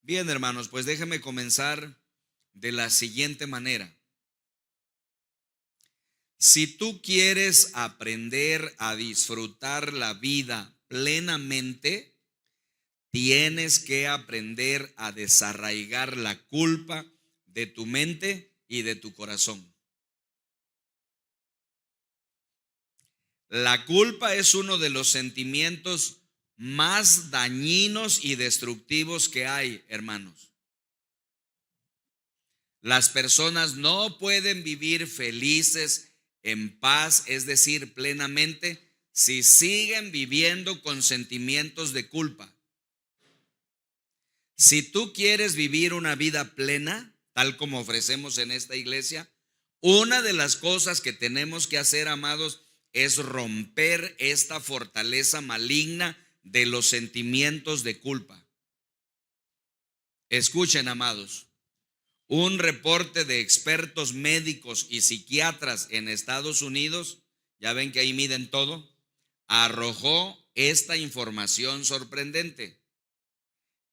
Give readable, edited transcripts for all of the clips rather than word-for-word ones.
Bien, hermanos, pues déjenme comenzar de la siguiente manera. Si tú quieres aprender a disfrutar la vida plenamente, tienes que aprender a desarraigar la culpa de tu mente y de tu corazón. La culpa es uno de los sentimientos más dañinos y destructivos que hay, hermanos. Las personas no pueden vivir felices, en paz, es decir, plenamente, si siguen viviendo con sentimientos de culpa. Si tú quieres vivir una vida plena, tal como ofrecemos en esta iglesia, una de las cosas que tenemos que hacer, amados, es romper esta fortaleza maligna de los sentimientos de culpa. Escuchen, amados, un reporte de expertos médicos y psiquiatras en Estados Unidos, ya ven que ahí miden todo, arrojó esta información sorprendente.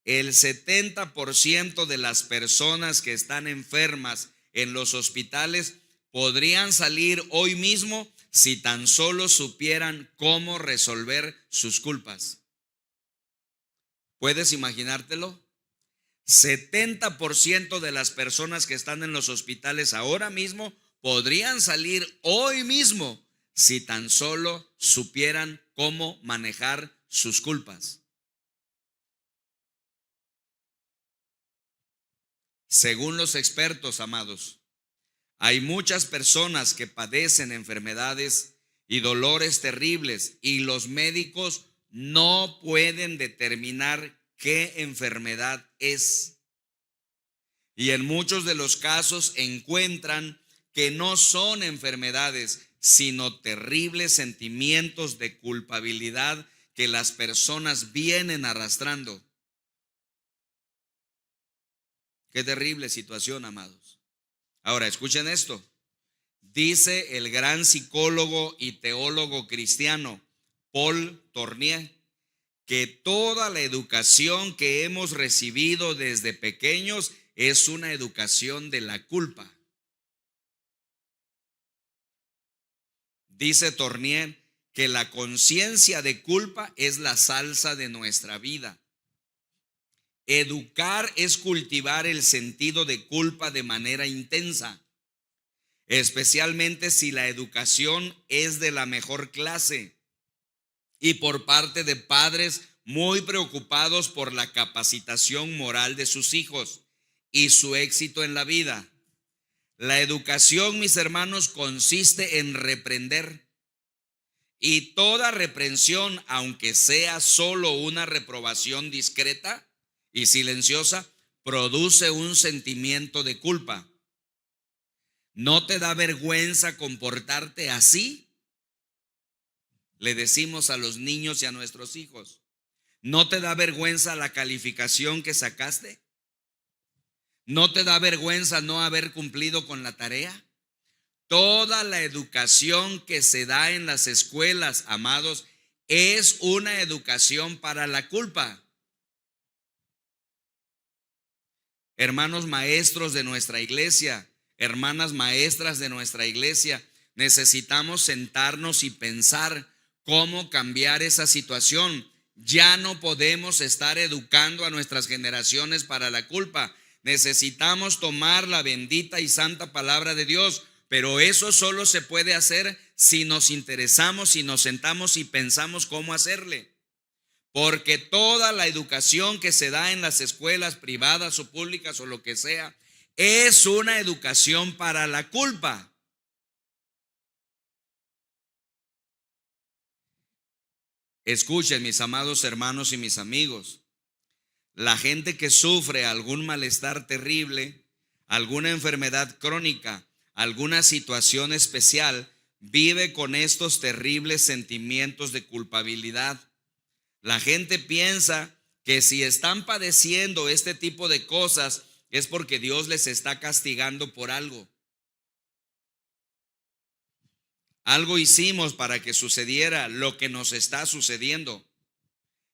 El 70% de las personas que están enfermas en los hospitales podrían salir hoy mismo si tan solo supieran cómo resolver sus culpas. ¿Puedes imaginártelo? 70% de las personas que están en los hospitales ahora mismo podrían salir hoy mismo si tan solo supieran cómo manejar sus culpas. Según los expertos, amados, hay muchas personas que padecen enfermedades y dolores terribles y los médicos no pueden determinar qué enfermedad es. Y en muchos de los casos encuentran que no son enfermedades, sino terribles sentimientos de culpabilidad que las personas vienen arrastrando. Qué terrible situación, amados. Ahora, escuchen esto. Dice el gran psicólogo y teólogo cristiano Paul Tournier que toda la educación que hemos recibido desde pequeños es una educación de la culpa. Dice Tournier que la conciencia de culpa es la salsa de nuestra vida. Educar es cultivar el sentido de culpa de manera intensa, especialmente si la educación es de la mejor clase y por parte de padres muy preocupados por la capacitación moral de sus hijos y su éxito en la vida. La educación, mis hermanos, consiste en reprender, y toda reprensión, aunque sea solo una reprobación discreta y silenciosa, produce un sentimiento de culpa. ¿No te da vergüenza comportarte así? Le decimos a los niños y a nuestros hijos. ¿No te da vergüenza la calificación que sacaste? ¿No te da vergüenza no haber cumplido con la tarea? Toda la educación que se da en las escuelas, amados, es una educación para la culpa. Hermanos maestros de nuestra iglesia, hermanas maestras de nuestra iglesia, necesitamos sentarnos y pensar cómo cambiar esa situación. Ya no podemos estar educando a nuestras generaciones para la culpa. Necesitamos tomar la bendita y santa palabra de Dios, pero eso solo se puede hacer si nos interesamos, si nos sentamos y pensamos cómo hacerle. Porque toda la educación que se da en las escuelas privadas o públicas o lo que sea, es una educación para la culpa. Escuchen, mis amados hermanos y mis amigos, la gente que sufre algún malestar terrible, alguna enfermedad crónica, alguna situación especial, vive con estos terribles sentimientos de culpabilidad. La gente piensa que si están padeciendo este tipo de cosas es porque Dios les está castigando por algo. Algo hicimos para que sucediera lo que nos está sucediendo.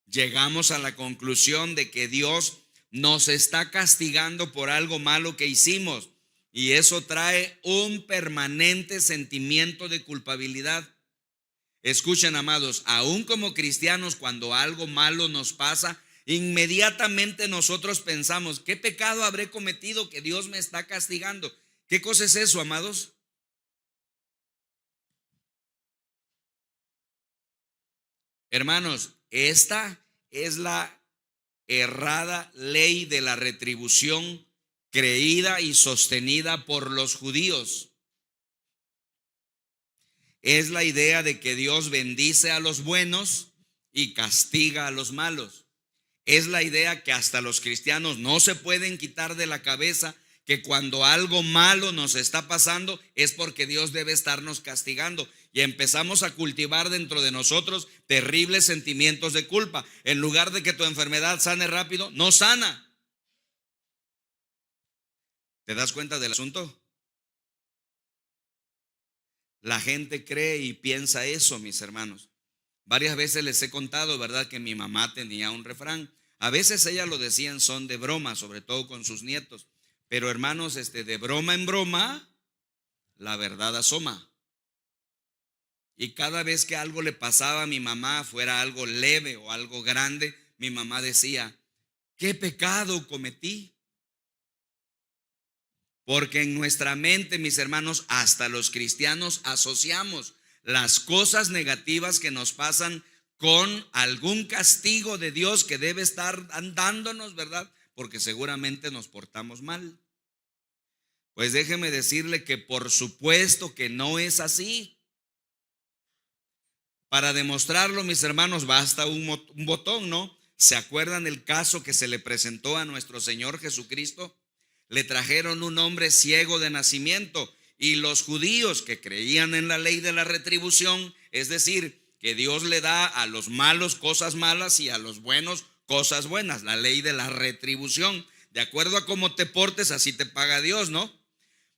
Llegamos a la conclusión de que Dios nos está castigando por algo malo que hicimos, y eso trae un permanente sentimiento de culpabilidad. Escuchen, amados, aún como cristianos, cuando algo malo nos pasa, inmediatamente nosotros pensamos: ¿qué pecado habré cometido que Dios me está castigando? ¿Qué cosa es eso, amados? Hermanos, esta es la errada ley de la retribución creída y sostenida por los judíos. Es la idea de que Dios bendice a los buenos y castiga a los malos. Es la idea que hasta los cristianos no se pueden quitar de la cabeza, que cuando algo malo nos está pasando es porque Dios debe estarnos castigando, y empezamos a cultivar dentro de nosotros terribles sentimientos de culpa. En lugar de que tu enfermedad sane rápido, no sana. ¿Te das cuenta del asunto? La gente cree y piensa eso, mis hermanos. Varias veces les he contado, ¿verdad?, que mi mamá tenía un refrán. A veces ella lo decía en son de broma, sobre todo con sus nietos. Pero hermanos, de broma en broma, la verdad asoma. Y cada vez que algo le pasaba a mi mamá, fuera algo leve o algo grande, mi mamá decía: ¿qué pecado cometí? Porque en nuestra mente, mis hermanos, hasta los cristianos asociamos las cosas negativas que nos pasan con algún castigo de Dios que debe estar dándonos, ¿verdad? Porque seguramente nos portamos mal. Pues déjeme decirle que por supuesto que no es así. Para demostrarlo, mis hermanos, basta un botón, ¿no? ¿Se acuerdan el caso que se le presentó a nuestro Señor Jesucristo? Le trajeron un hombre ciego de nacimiento, y los judíos que creían en la ley de la retribución, es decir, que Dios le da a los malos cosas malas y a los buenos cosas buenas, la ley de la retribución, de acuerdo a cómo te portes, así te paga Dios, ¿no?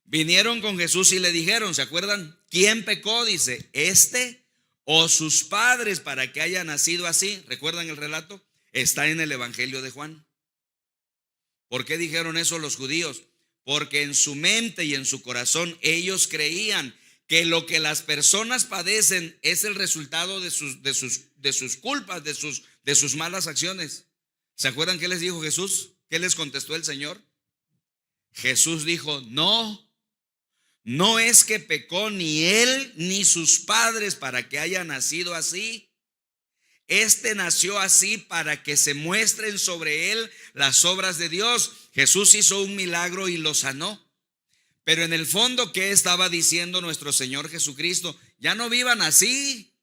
Vinieron con Jesús y le dijeron, ¿se acuerdan? ¿Quién pecó? Dice, o sus padres, para que haya nacido así. ¿Recuerdan el relato? Está en el Evangelio de Juan. ¿Por qué dijeron eso los judíos? Porque en su mente y en su corazón ellos creían que lo que las personas padecen es el resultado de sus culpas, de sus malas acciones. ¿Se acuerdan qué les dijo Jesús? ¿Qué les contestó el Señor? Jesús dijo, no es que pecó ni él ni sus padres para que haya nacido así. Nació así para que se muestren sobre él las obras de Dios. Jesús hizo un milagro y lo sanó. Pero en el fondo, ¿qué estaba diciendo nuestro Señor Jesucristo? Ya no vivan así.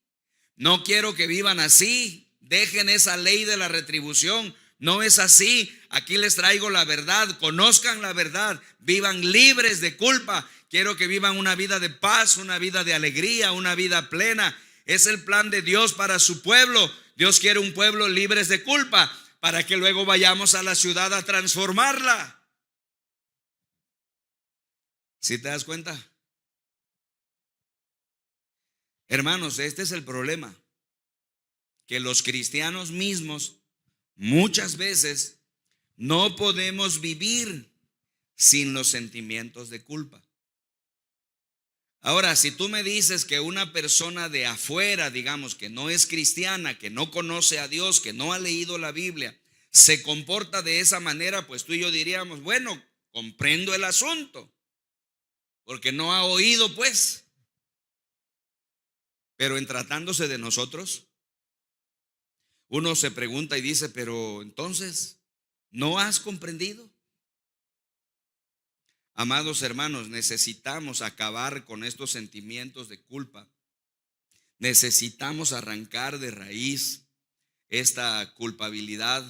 No quiero que vivan así. Dejen esa ley de la retribución. No es así. Aquí les traigo la verdad. Conozcan la verdad. Vivan libres de culpa. Quiero que vivan una vida de paz, una vida de alegría, una vida plena. Es el plan de Dios para su pueblo. Dios quiere un pueblo libres de culpa para que luego vayamos a la ciudad a transformarla. ¿Sí te das cuenta? Hermanos, este es el problema. Que los cristianos mismos muchas veces no podemos vivir sin los sentimientos de culpa. Ahora, si tú me dices que una persona de afuera, digamos, que no es cristiana, que no conoce a Dios, que no ha leído la Biblia, se comporta de esa manera, pues tú y yo diríamos, bueno, comprendo el asunto, porque no ha oído, pues. Pero en tratándose de nosotros, uno se pregunta y dice, pero entonces, ¿no has comprendido? Amados hermanos, necesitamos acabar con estos sentimientos de culpa. Necesitamos arrancar de raíz esta culpabilidad,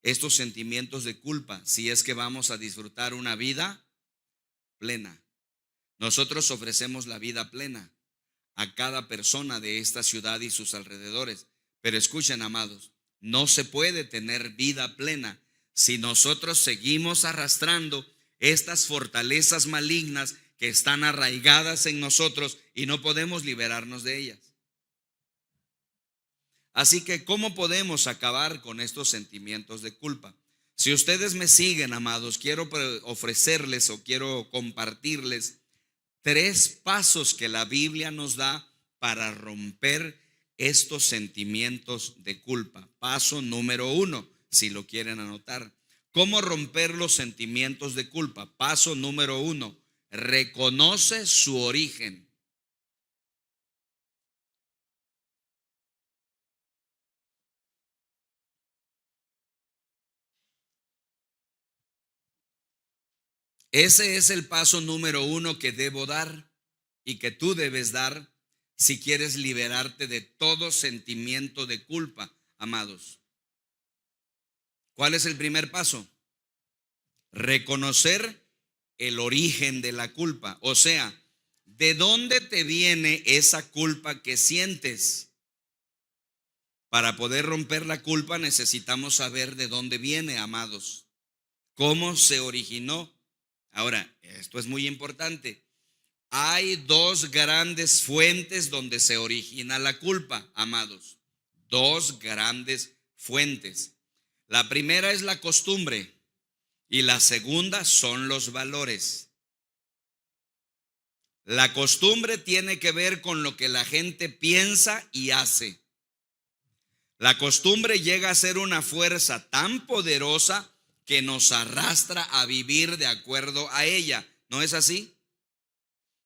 estos sentimientos de culpa, si es que vamos a disfrutar una vida plena. Nosotros ofrecemos la vida plena a cada persona de esta ciudad y sus alrededores. Pero escuchen, amados, no se puede tener vida plena si nosotros seguimos arrastrando estas fortalezas malignas que están arraigadas en nosotros y no podemos liberarnos de ellas. Así que, ¿cómo podemos acabar con estos sentimientos de culpa? Si ustedes me siguen, amados, quiero ofrecerles o quiero compartirles 3 pasos que la Biblia nos da para romper estos sentimientos de culpa. Paso número 1, si lo quieren anotar. ¿Cómo romper los sentimientos de culpa? Paso número 1, reconoce su origen. Ese es el paso número 1 que debo dar y que tú debes dar si quieres liberarte de todo sentimiento de culpa, amados. ¿Cuál es el primer paso? Reconocer el origen de la culpa. O sea, ¿de dónde te viene esa culpa que sientes? Para poder romper la culpa necesitamos saber de dónde viene, amados. ¿Cómo se originó? Ahora, esto es muy importante. Hay 2 grandes fuentes donde se origina la culpa, amados. 2 grandes fuentes. La primera es la costumbre y la segunda son los valores. La costumbre tiene que ver con lo que la gente piensa y hace. La costumbre llega a ser una fuerza tan poderosa que nos arrastra a vivir de acuerdo a ella. ¿No es así?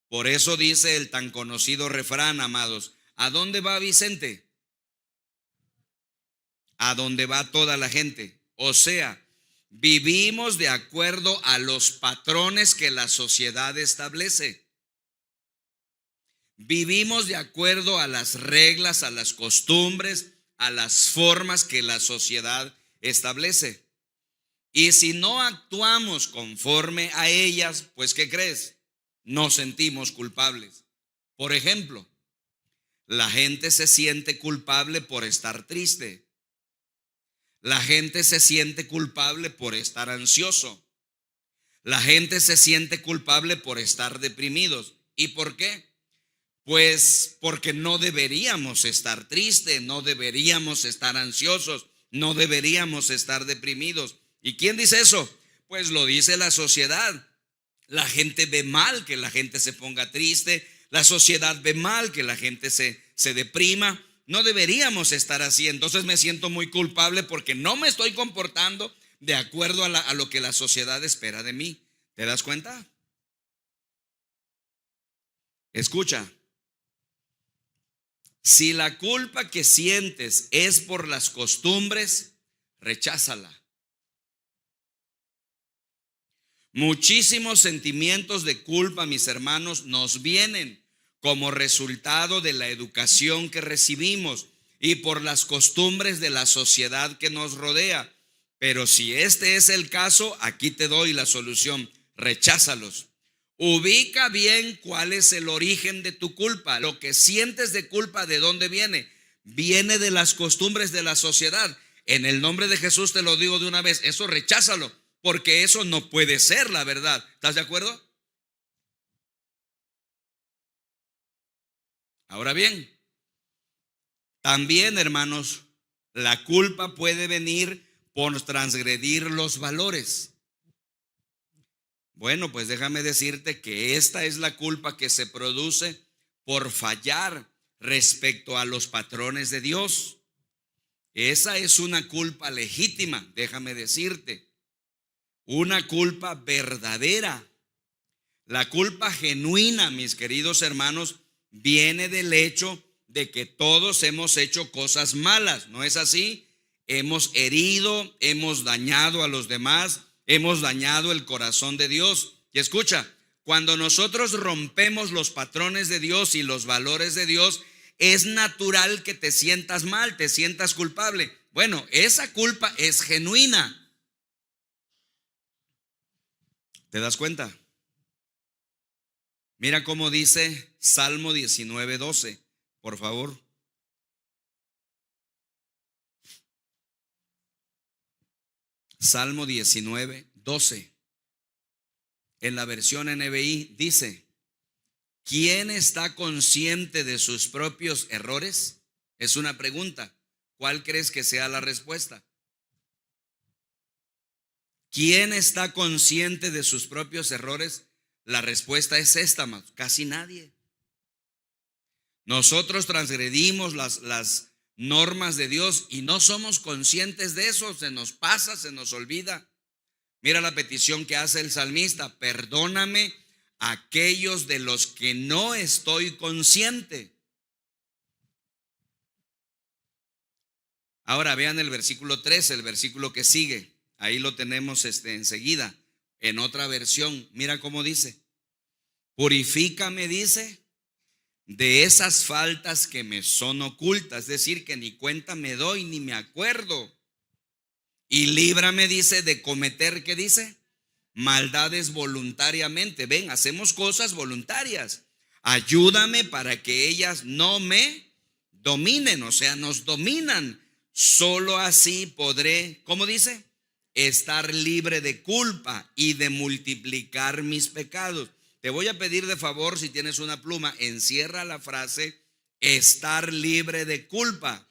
Por eso dice el tan conocido refrán, amados, ¿a dónde va Vicente? A dónde va toda la gente. O sea, vivimos de acuerdo a los patrones que la sociedad establece. Vivimos de acuerdo a las reglas, a las costumbres, a las formas que la sociedad establece. Y si no actuamos conforme a ellas, pues ¿qué crees? Nos sentimos culpables. Por ejemplo, la gente se siente culpable por estar triste. La gente se siente culpable por estar ansioso. La gente se siente culpable por estar deprimidos. ¿Y por qué? Pues porque no deberíamos estar tristes, no deberíamos estar ansiosos, no deberíamos estar deprimidos. ¿Y quién dice eso? Pues lo dice la sociedad. La gente ve mal que la gente se ponga triste, la sociedad ve mal que la gente se deprima. No deberíamos estar así. Entonces me siento muy culpable porque no me estoy comportando de acuerdo a lo que la sociedad espera de mí. ¿Te das cuenta? Escucha. Si la culpa que sientes es por las costumbres, recházala. Muchísimos sentimientos de culpa, mis hermanos, nos vienen como resultado de la educación que recibimos y por las costumbres de la sociedad que nos rodea. Pero si este es el caso, aquí te doy la solución: recházalos. Ubica bien cuál es el origen de tu culpa. Lo que sientes de culpa, ¿de dónde viene? Viene de las costumbres de la sociedad. En el nombre de Jesús te lo digo de una vez, eso recházalo, porque eso no puede ser la verdad. ¿Estás de acuerdo? Ahora bien, también, hermanos, la culpa puede venir por transgredir los valores. Bueno, pues déjame decirte que esta es la culpa que se produce por fallar respecto a los patrones de Dios. Esa es una culpa legítima, déjame decirte. Una culpa verdadera. La culpa genuina, mis queridos hermanos, viene del hecho de que todos hemos hecho cosas malas, ¿no es así? Hemos herido, hemos dañado a los demás, hemos dañado el corazón de Dios. Y escucha, cuando nosotros rompemos los patrones de Dios y los valores de Dios, es natural que te sientas mal, te sientas culpable. Bueno, esa culpa es genuina. ¿Te das cuenta? Mira cómo dice Salmo 19:12, por favor. Salmo 19:12. En la versión NBI dice: ¿quién está consciente de sus propios errores? Es una pregunta. ¿Cuál crees que sea la respuesta? ¿Quién está consciente de sus propios errores? La respuesta es esta, amados, casi nadie. Nosotros transgredimos las normas de Dios y no somos conscientes de eso, se nos pasa, se nos olvida. Mira la petición que hace el salmista: perdóname aquellos de los que no estoy consciente. Ahora vean el versículo 13, el versículo que sigue. Ahí lo tenemos enseguida, en otra versión. Mira cómo dice: purifícame, dice, de esas faltas que me son ocultas, es decir, que ni cuenta me doy ni me acuerdo. Y líbrame, dice, de cometer, ¿qué dice? Maldades voluntariamente. Ven, hacemos cosas voluntarias. Ayúdame para que ellas no me dominen, o sea, nos dominan. Solo así podré, ¿cómo dice? Estar libre de culpa y de multiplicar mis pecados. Te voy a pedir de favor, si tienes una pluma, encierra la frase estar libre de culpa.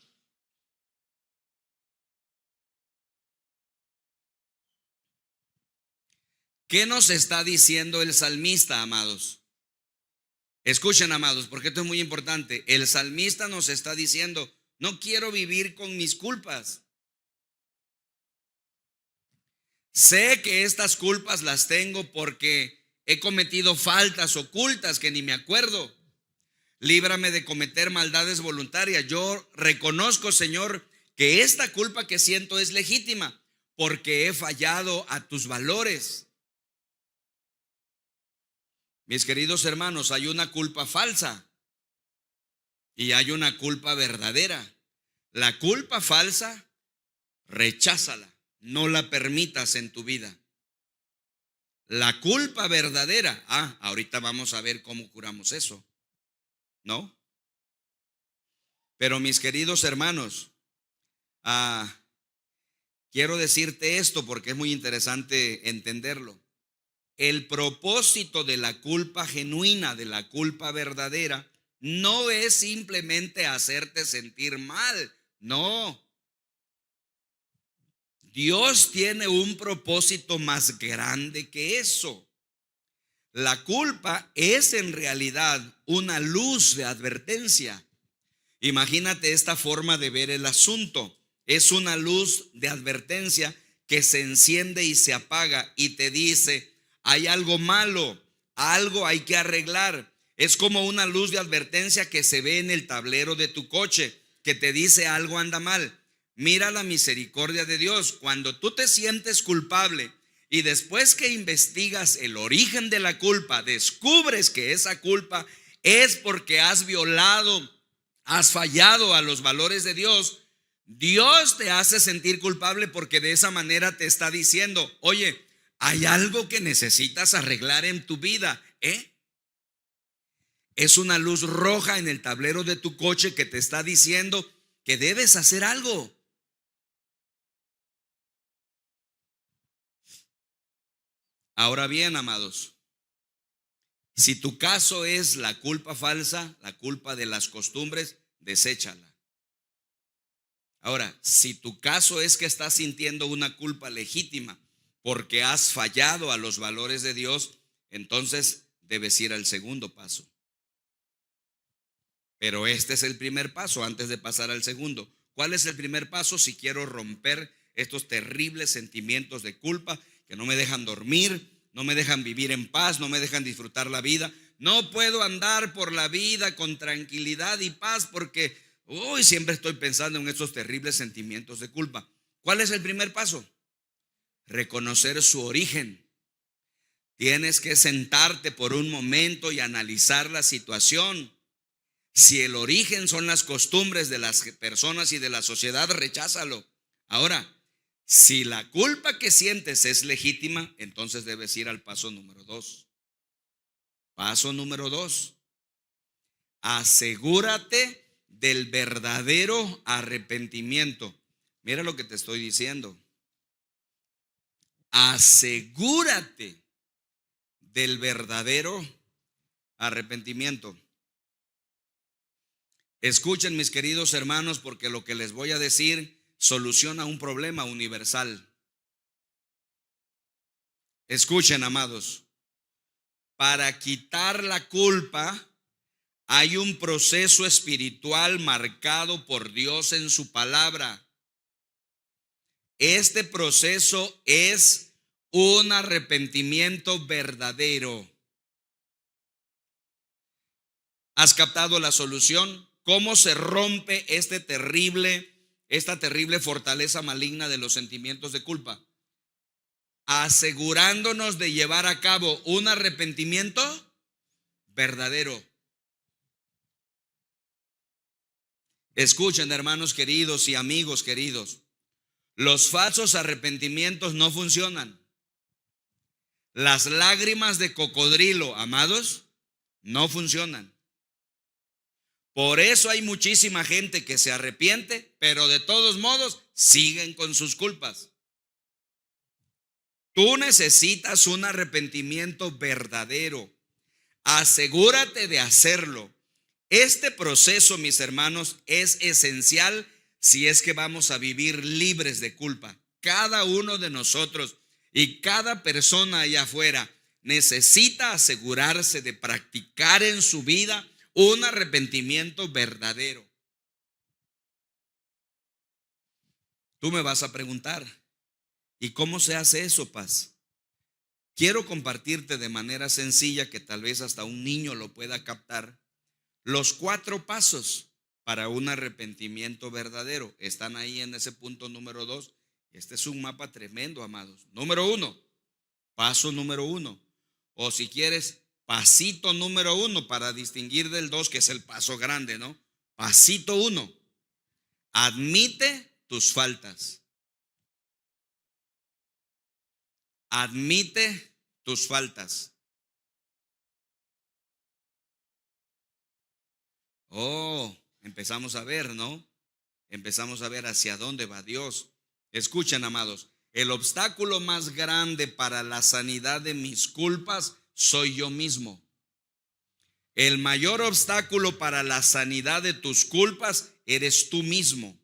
¿Qué nos está diciendo el salmista, amados? Escuchen, amados, porque esto es muy importante. El salmista nos está diciendo: no quiero vivir con mis culpas. Sé que estas culpas las tengo porque he cometido faltas ocultas que ni me acuerdo. Líbrame de cometer maldades voluntarias. Yo reconozco, Señor, que esta culpa que siento es legítima porque he fallado a tus valores. Mis queridos hermanos, hay una culpa falsa y hay una culpa verdadera. La culpa falsa, recházala, no la permitas en tu vida. La culpa verdadera, ahorita vamos a ver cómo curamos eso, ¿no? Pero mis queridos hermanos, quiero decirte esto porque es muy interesante entenderlo. El propósito de la culpa genuina, de la culpa verdadera, no es simplemente hacerte sentir mal, no. Dios tiene un propósito más grande que eso. La culpa es en realidad una luz de advertencia. Imagínate esta forma de ver el asunto. Es una luz de advertencia que se enciende y se apaga y te dice: hay algo malo, algo hay que arreglar. Es como una luz de advertencia que se ve en el tablero de tu coche, que te dice algo anda mal. Mira la misericordia de Dios. Cuando tú te sientes culpable y después que investigas el origen de la culpa, descubres que esa culpa es porque has violado, has fallado a los valores de Dios. Dios te hace sentir culpable porque de esa manera te está diciendo: oye, hay algo que necesitas arreglar en tu vida, Es una luz roja en el tablero de tu coche que te está diciendo que debes hacer algo. Ahora bien, amados, si tu caso es la culpa falsa, la culpa de las costumbres, deséchala. Ahora, si tu caso es que estás sintiendo una culpa legítima porque has fallado a los valores de Dios, entonces debes ir al segundo paso. Pero este es el primer paso antes de pasar al segundo. ¿Cuál es el primer paso si quiero romper estos terribles sentimientos de culpa que no me dejan dormir, no me dejan vivir en paz, no me dejan disfrutar la vida? No puedo andar por la vida con tranquilidad y paz porque hoy siempre estoy pensando en estos terribles sentimientos de culpa. ¿Cuál es el primer paso? Reconocer su origen. Tienes que sentarte por un momento y analizar la situación. Si el origen son las costumbres de las personas y de la sociedad, recházalo. Ahora, si la culpa que sientes es legítima, entonces debes ir al paso número 2. Paso número 2. Asegúrate del verdadero arrepentimiento. Mira lo que te estoy diciendo. Asegúrate del verdadero arrepentimiento. Escuchen, mis queridos hermanos, porque lo que les voy a decir soluciona un problema universal. Escuchen, amados, para quitar la culpa hay un proceso espiritual marcado por Dios en su palabra. Este proceso es un arrepentimiento verdadero. ¿Has captado la solución? ¿Cómo se rompe esta terrible fortaleza maligna de los sentimientos de culpa? Asegurándonos de llevar a cabo un arrepentimiento verdadero. Escuchen, hermanos queridos y amigos queridos, los falsos arrepentimientos no funcionan. Las lágrimas de cocodrilo, amados, no funcionan. Por eso hay muchísima gente que se arrepiente, pero de todos modos siguen con sus culpas. Tú necesitas un arrepentimiento verdadero. Asegúrate de hacerlo. Este proceso, mis hermanos, es esencial si es que vamos a vivir libres de culpa. Cada uno de nosotros y cada persona allá afuera necesita asegurarse de practicar en su vida un arrepentimiento verdadero. Tú me vas a preguntar, ¿y cómo se hace eso, Paz? Quiero compartirte de manera sencilla, que tal vez hasta un niño lo pueda captar, los 4 pasos para un arrepentimiento verdadero. Están ahí en ese punto número 2. Este es un mapa tremendo, amados. Número 1, paso número 1. O si quieres, pasito número 1 para distinguir del 2, que es el paso grande, ¿no? Pasito 1. Admite tus faltas. Admite tus faltas. Oh, empezamos a ver, ¿no? Empezamos a ver hacia dónde va Dios. Escuchen, amados, el obstáculo más grande para la sanidad de mis culpas soy yo mismo. El mayor obstáculo para la sanidad de tus culpas eres tú mismo.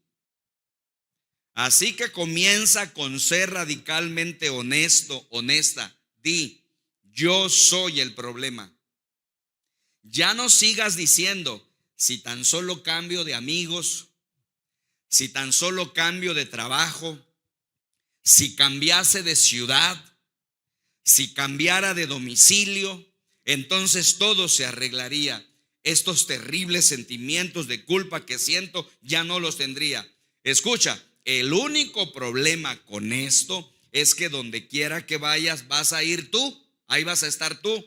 Así que comienza con ser radicalmente honesto, honesta. Di, yo soy el problema. Ya no sigas diciendo, si tan solo cambio de amigos, si tan solo cambio de trabajo, si cambiase de ciudad, si cambiara de domicilio, entonces todo se arreglaría. Estos terribles sentimientos de culpa que siento ya no los tendría. Escucha, el único problema con esto es que donde quiera que vayas vas a ir tú, ahí vas a estar tú,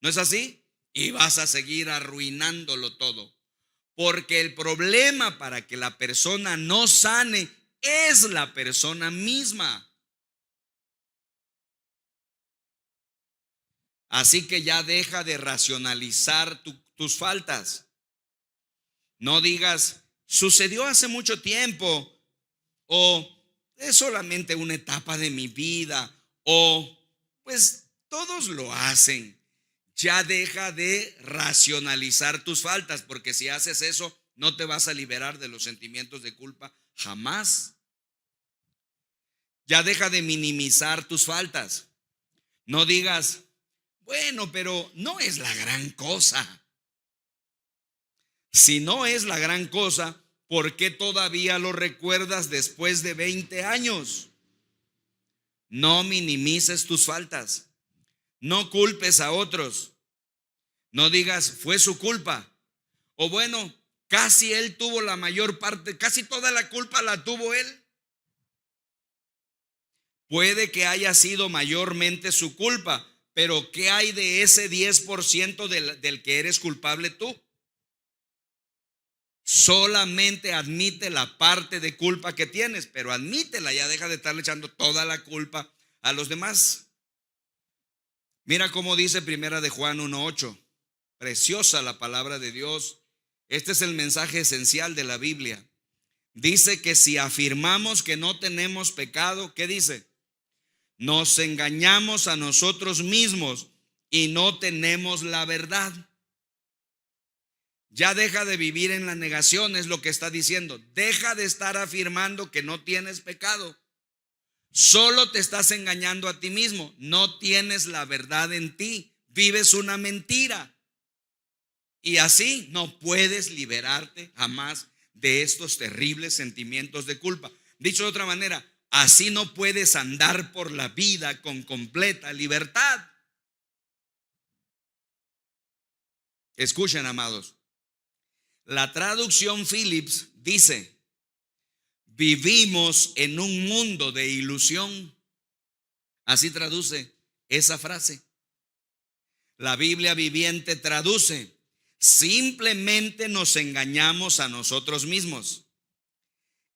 ¿no es así? Y vas a seguir arruinándolo todo. Porque el problema para que la persona no sane es la persona misma. Así que ya deja de racionalizar tus faltas. No digas, sucedió hace mucho tiempo, o es solamente una etapa de mi vida, o pues todos lo hacen. Ya deja de racionalizar tus faltas, porque si haces eso, no te vas a liberar de los sentimientos de culpa jamás. Ya deja de minimizar tus faltas. No digas, bueno, pero no es la gran cosa. Si no es la gran cosa, ¿por qué todavía lo recuerdas después de 20 años? No minimices tus faltas. No culpes a otros. No digas, fue su culpa. O bueno, casi él tuvo la mayor parte, casi toda la culpa la tuvo él. Puede que haya sido mayormente su culpa, pero ¿qué hay de ese 10% del que eres culpable tú? Solamente admite la parte de culpa que tienes, pero admítela, ya deja de estarle echando toda la culpa a los demás. Mira cómo dice Primera de Juan 1:8. Preciosa la palabra de Dios. Este es el mensaje esencial de la Biblia. Dice que si afirmamos que no tenemos pecado, ¿qué dice? Nos engañamos a nosotros mismos y no tenemos la verdad. Ya deja de vivir en la negación, es lo que está diciendo. Deja de estar afirmando que no tienes pecado. Solo te estás engañando a ti mismo. No tienes la verdad en ti. Vives una mentira. Y así no puedes liberarte jamás de estos terribles sentimientos de culpa. Dicho de otra manera, así no puedes andar por la vida con completa libertad. Escuchen, amados. La traducción Phillips dice: vivimos en un mundo de ilusión. Así traduce esa frase. La Biblia viviente traduce: simplemente nos engañamos a nosotros mismos.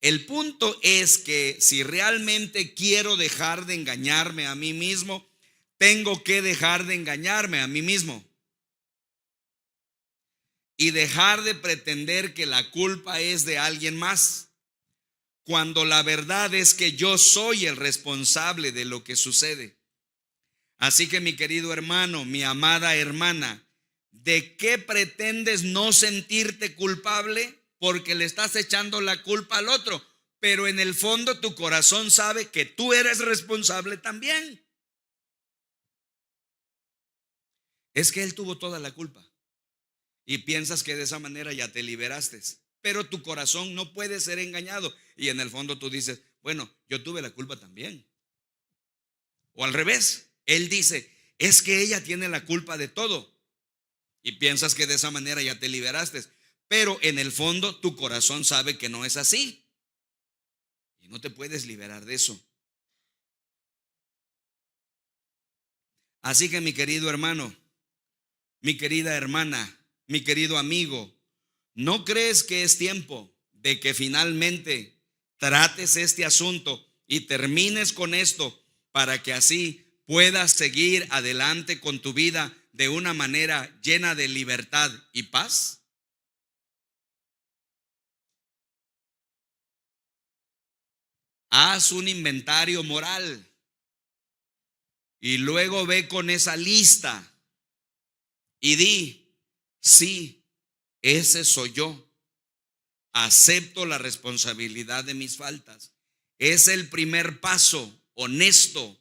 El punto es que si realmente quiero dejar de engañarme a mí mismo, tengo que dejar de engañarme a mí mismo y dejar de pretender que la culpa es de alguien más, cuando la verdad es que yo soy el responsable de lo que sucede. Así que, mi querido hermano, mi amada hermana, ¿de qué pretendes no sentirte culpable? Porque le estás echando la culpa al otro, pero en el fondo tu corazón sabe que tú eres responsable también. Es que él tuvo toda la culpa y piensas que de esa manera ya te liberaste, pero tu corazón no puede ser engañado y en el fondo tú dices: bueno, yo tuve la culpa también. O al revés, él dice: es que ella tiene la culpa de todo, y piensas que de esa manera ya te liberaste, pero en el fondo tu corazón sabe que no es así y no te puedes liberar de eso. Así que, mi querido hermano, mi querida hermana, mi querido amigo, ¿no crees que es tiempo de que finalmente trates este asunto y termines con esto, para que así puedas seguir adelante con tu vida de una manera llena de libertad y paz? Haz un inventario moral y luego ve con esa lista y di: sí, ese soy yo. Acepto la responsabilidad de mis faltas. Es el primer paso honesto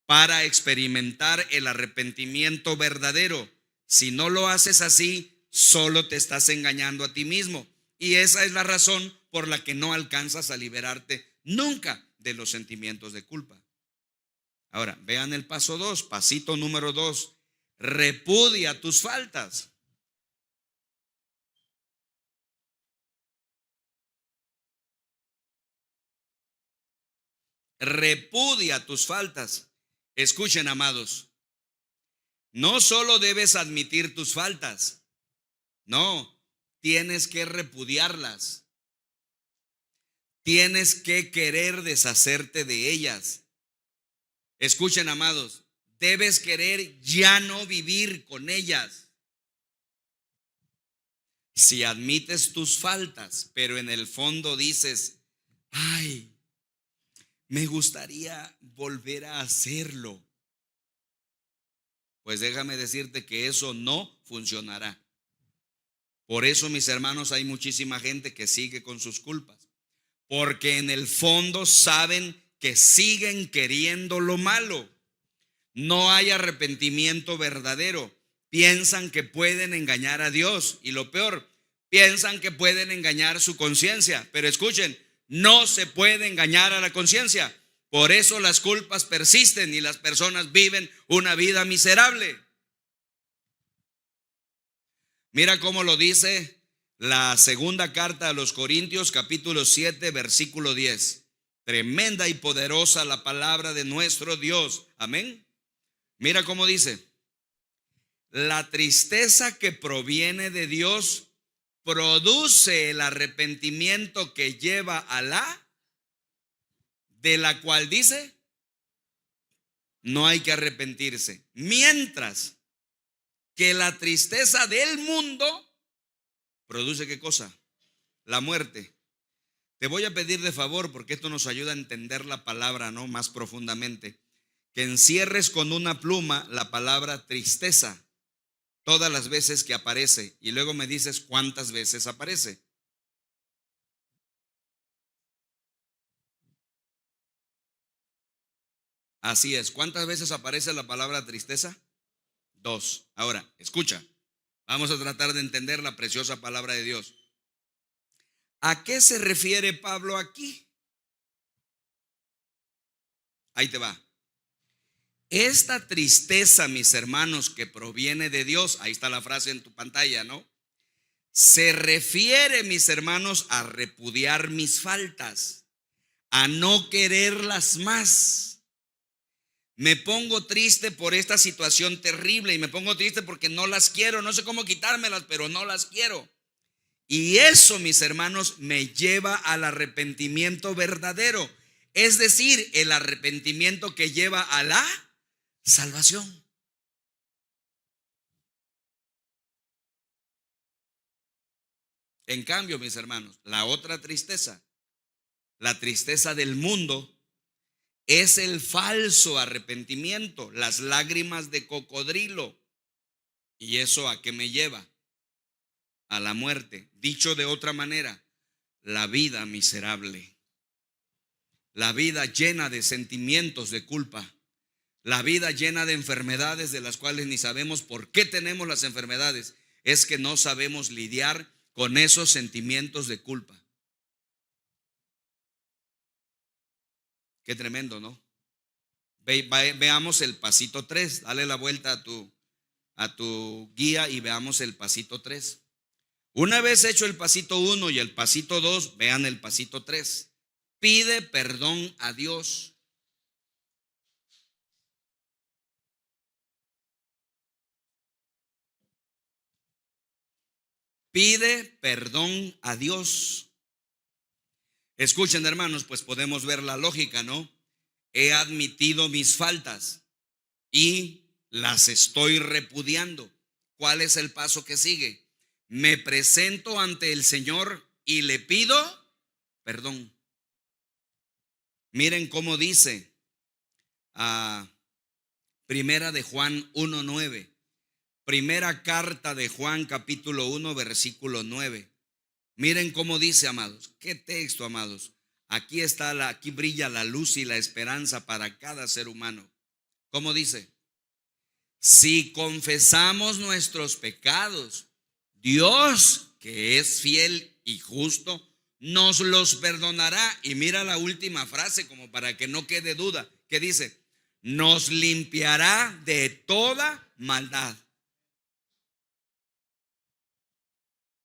para experimentar el arrepentimiento verdadero. Si no lo haces así, solo te estás engañando a ti mismo. Y esa es la razón por la que no alcanzas a liberarte nunca de los sentimientos de culpa. Ahora, vean el paso 2, pasito número 2. Repudia tus faltas. Repudia tus faltas. Escuchen, amados, no solo debes admitir tus faltas, no, tienes que repudiarlas. Tienes que querer deshacerte de ellas. Escuchen, amados, debes querer ya no vivir con ellas. Si admites tus faltas, pero en el fondo dices: ay, me gustaría volver a hacerlo, pues déjame decirte que eso no funcionará. Por eso, mis hermanos, hay muchísima gente que sigue con sus culpas, porque en el fondo saben que siguen queriendo lo malo. No hay arrepentimiento verdadero. Piensan que pueden engañar a Dios, y lo peor, piensan que pueden engañar su conciencia. Pero escuchen, no se puede engañar a la conciencia. Por eso las culpas persisten y las personas viven una vida miserable. Mira cómo lo dice la segunda carta a los Corintios, capítulo 7, versículo 10. Tremenda y poderosa la palabra de nuestro Dios. Amén. Mira cómo dice: la tristeza que proviene de Dios produce el arrepentimiento que lleva a de la cual dice, no hay que arrepentirse. Mientras que la tristeza del mundo produce, ¿qué cosa? La muerte. Te voy a pedir de favor, porque esto nos ayuda a entender la palabra, ¿no?, más profundamente, que encierres con una pluma la palabra tristeza todas las veces que aparece y luego me dices cuántas veces aparece. Así es. ¿Cuántas veces aparece la palabra tristeza? 2. Ahora, escucha. Vamos a tratar de entender la preciosa palabra de Dios. ¿A qué se refiere Pablo aquí? Ahí te va. Esta tristeza, mis hermanos, que proviene de Dios, ahí está la frase en tu pantalla, ¿no? Se refiere, mis hermanos, a repudiar mis faltas, a no quererlas más. Me pongo triste por esta situación terrible y me pongo triste porque no las quiero, no sé cómo quitármelas, pero no las quiero. Y eso, mis hermanos, me lleva al arrepentimiento verdadero, es decir, el arrepentimiento que lleva a la salvación. En cambio, mis hermanos, la otra tristeza, la tristeza del mundo, es el falso arrepentimiento, las lágrimas de cocodrilo. ¿Y eso a qué me lleva? A la muerte. Dicho de otra manera, la vida miserable, la vida llena de sentimientos de culpa, la vida llena de enfermedades de las cuales ni sabemos por qué tenemos las enfermedades. Es que no sabemos lidiar con esos sentimientos de culpa. Qué tremendo, ¿no? Veamos el pasito 3. Dale la vuelta a tu guía y veamos el pasito 3. Una vez hecho el pasito 1 y el pasito 2, vean el pasito 3. Pide perdón a Dios. Pide perdón a Dios. Escuchen, hermanos, pues podemos ver la lógica, ¿no? He admitido mis faltas y las estoy repudiando. ¿Cuál es el paso que sigue? Me presento ante el Señor y le pido perdón. Miren cómo dice Primera de Juan 1:9. Primera carta de Juan capítulo 1 versículo 9. Miren cómo dice, amados. Qué texto, amados. Aquí brilla la luz y la esperanza para cada ser humano. ¿Cómo dice? Si confesamos nuestros pecados, Dios, que es fiel y justo, nos los perdonará. Y mira la última frase como para que no quede duda. ¿Qué dice? Nos limpiará de toda maldad.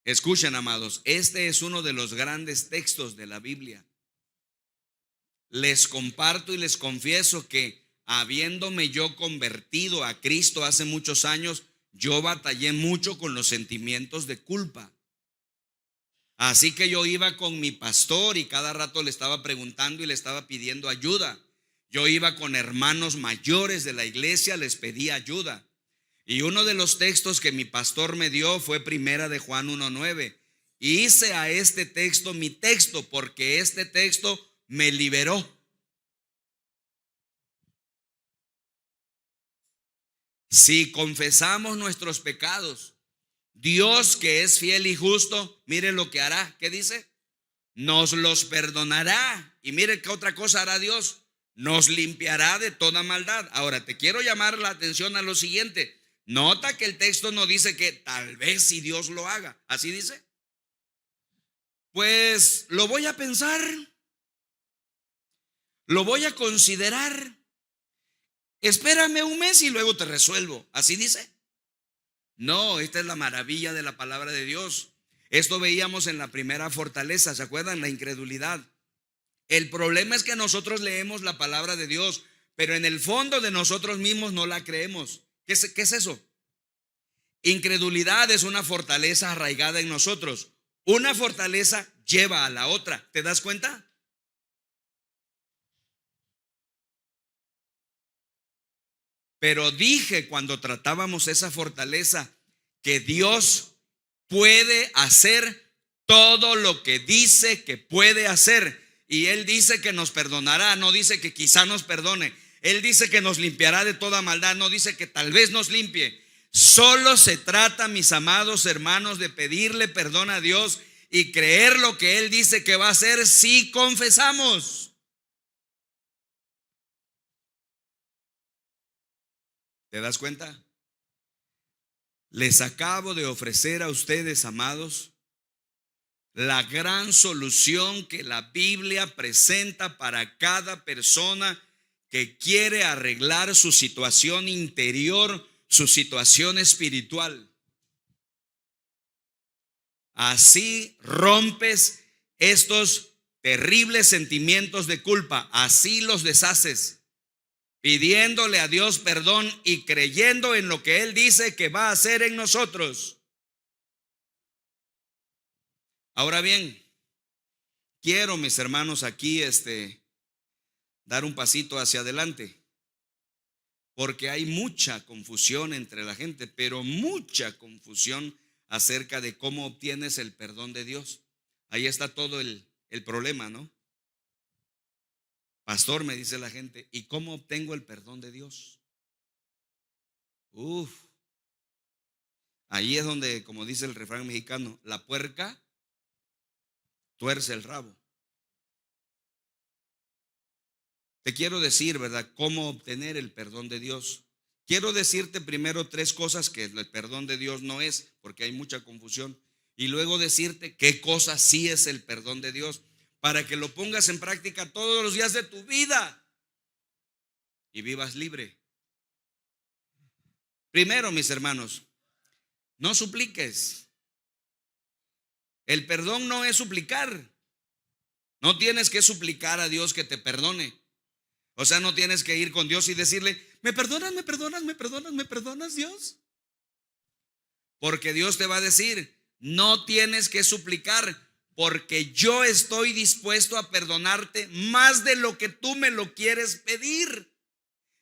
Escuchen, amados, este es uno de los grandes textos de la Biblia. Les comparto y les confieso que habiéndome yo convertido a Cristo hace muchos años, yo batallé mucho con los sentimientos de culpa. Así que yo iba con mi pastor y cada rato le estaba preguntando y le estaba pidiendo ayuda. Yo iba con hermanos mayores de la iglesia, les pedí ayuda. Y uno de los textos que mi pastor me dio fue Primera de Juan 1:9. Y hice a este texto mi texto porque este texto me liberó. Si confesamos nuestros pecados, Dios, que es fiel y justo, mire lo que hará. ¿Qué dice? Nos los perdonará. Y mire qué otra cosa hará Dios. Nos limpiará de toda maldad. Ahora, te quiero llamar la atención a lo siguiente. Nota que el texto no dice que tal vez si Dios lo haga. ¿Así dice? Pues lo voy a pensar. Lo voy a considerar. Espérame un mes y luego te resuelvo. ¿Así dice? No, esta es la maravilla de la palabra de Dios. Esto veíamos en la primera fortaleza, ¿se acuerdan? La incredulidad. El problema es que nosotros leemos la palabra de Dios, pero en el fondo de nosotros mismos no la creemos. ¿Qué es eso? Incredulidad es una fortaleza arraigada en nosotros. Una fortaleza lleva a la otra. ¿Te das cuenta? Pero dije cuando tratábamos esa fortaleza que Dios puede hacer todo lo que dice que puede hacer. Y Él dice que nos perdonará, no dice que quizá nos perdone. Él dice que nos limpiará de toda maldad, no dice que tal vez nos limpie. Solo se trata, mis amados hermanos, de pedirle perdón a Dios y creer lo que Él dice que va a hacer si confesamos. ¿Te das cuenta? Les acabo de ofrecer a ustedes, amados, la gran solución que la Biblia presenta para cada persona que quiere arreglar su situación interior, su situación espiritual. Así rompes estos terribles sentimientos de culpa, así los deshaces, pidiéndole a Dios perdón y creyendo en lo que Él dice que va a hacer en nosotros. Ahora bien, quiero, mis hermanos, aquí dar un pasito hacia adelante, porque hay mucha confusión entre la gente, pero mucha confusión acerca de cómo obtienes el perdón de Dios. Ahí está todo el problema, ¿no? Pastor, me dice la gente, ¿y cómo obtengo el perdón de Dios? Ahí es donde, como dice el refrán mexicano, la puerca tuerce el rabo. Te quiero decir, ¿verdad?, cómo obtener el perdón de Dios. Quiero decirte primero 3 cosas que el perdón de Dios no es, porque hay mucha confusión, y luego decirte qué cosa sí es el perdón de Dios, para que lo pongas en práctica todos los días de tu vida y vivas libre. Primero, mis hermanos, no supliques. El perdón no es suplicar. No tienes que suplicar a Dios que te perdone. O sea, no tienes que ir con Dios y decirle, ¿me perdonas, me perdonas, me perdonas, me perdonas, Dios? Porque Dios te va a decir, no tienes que suplicar, porque yo estoy dispuesto a perdonarte más de lo que tú me lo quieres pedir.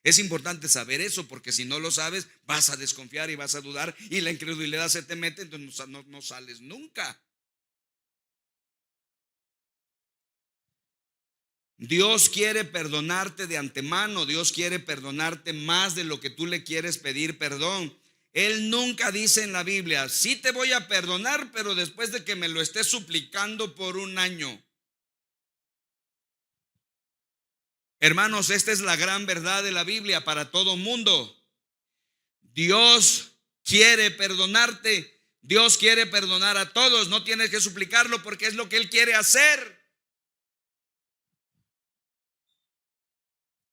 Es importante saber eso, porque si no lo sabes, vas a desconfiar y vas a dudar y la incredulidad se te mete, entonces no sales nunca. Dios quiere perdonarte de antemano. Dios quiere perdonarte más de lo que tú le quieres pedir perdón. Él nunca dice en la Biblia, sí te voy a perdonar, pero después de que me lo estés suplicando por 1 año. Hermanos, esta es la gran verdad de la Biblia para todo mundo. Dios quiere perdonarte. Dios quiere perdonar a todos. No tienes que suplicarlo porque es lo que Él quiere hacer.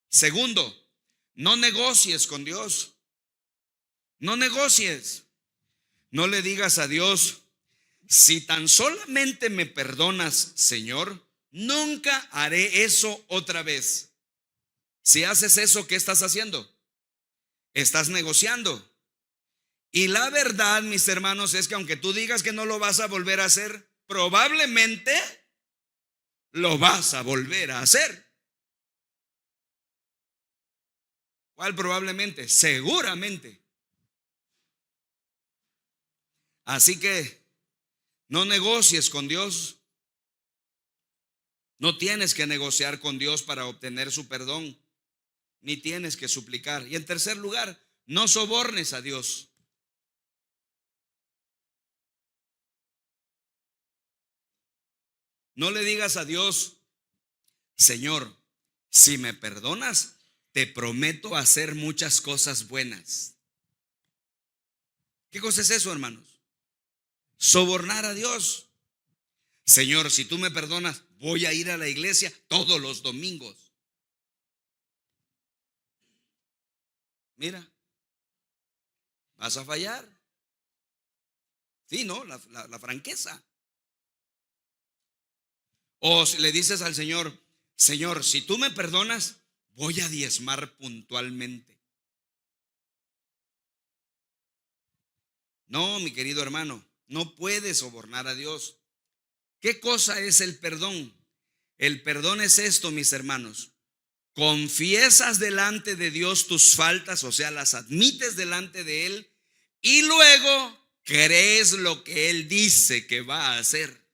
Segundo, no negocies con Dios. No negocies. No le digas a Dios, si tan solamente me perdonas, Señor, nunca haré eso otra vez. Si haces eso, ¿qué estás haciendo? Estás negociando. Y la verdad, mis hermanos, es que aunque tú digas que no lo vas a volver a hacer, probablemente lo vas a volver a hacer. ¿Cuál probablemente? Seguramente. Así que no negocies con Dios. No tienes que negociar con Dios para obtener su perdón, ni tienes que suplicar. Y en tercer lugar, no sobornes a Dios. No le digas a Dios, Señor, si me perdonas, te prometo hacer muchas cosas buenas. ¿Qué cosa es eso, hermanos? Sobornar a Dios. Señor, si tú me perdonas, voy a ir a la iglesia todos los domingos. Mira, vas a fallar. Sí, ¿no? La franqueza. O si le dices al Señor, Señor, si tú me perdonas, voy a diezmar puntualmente. No, mi querido hermano, no puedes sobornar a Dios. ¿Qué cosa es el perdón? El perdón es esto, mis hermanos. Confiesas delante de Dios tus faltas, o sea, las admites delante de Él, y luego crees lo que Él dice que va a hacer.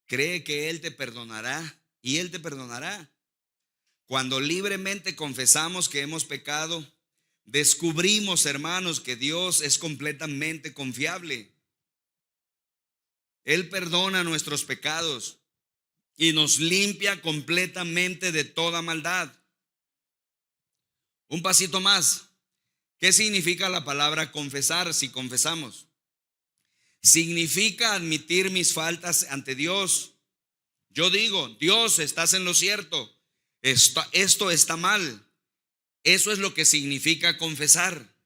Cree que Él te perdonará y Él te perdonará. Cuando libremente confesamos que hemos pecado, descubrimos, hermanos, que Dios es completamente confiable. Él perdona nuestros pecados. y nos limpia completamente de toda maldad. Un pasito más. ¿Qué significa la palabra confesar si confesamos? Significa admitir mis faltas ante Dios. Yo digo, Dios, estás en lo cierto. Esto está mal. Eso es lo que significa confesar.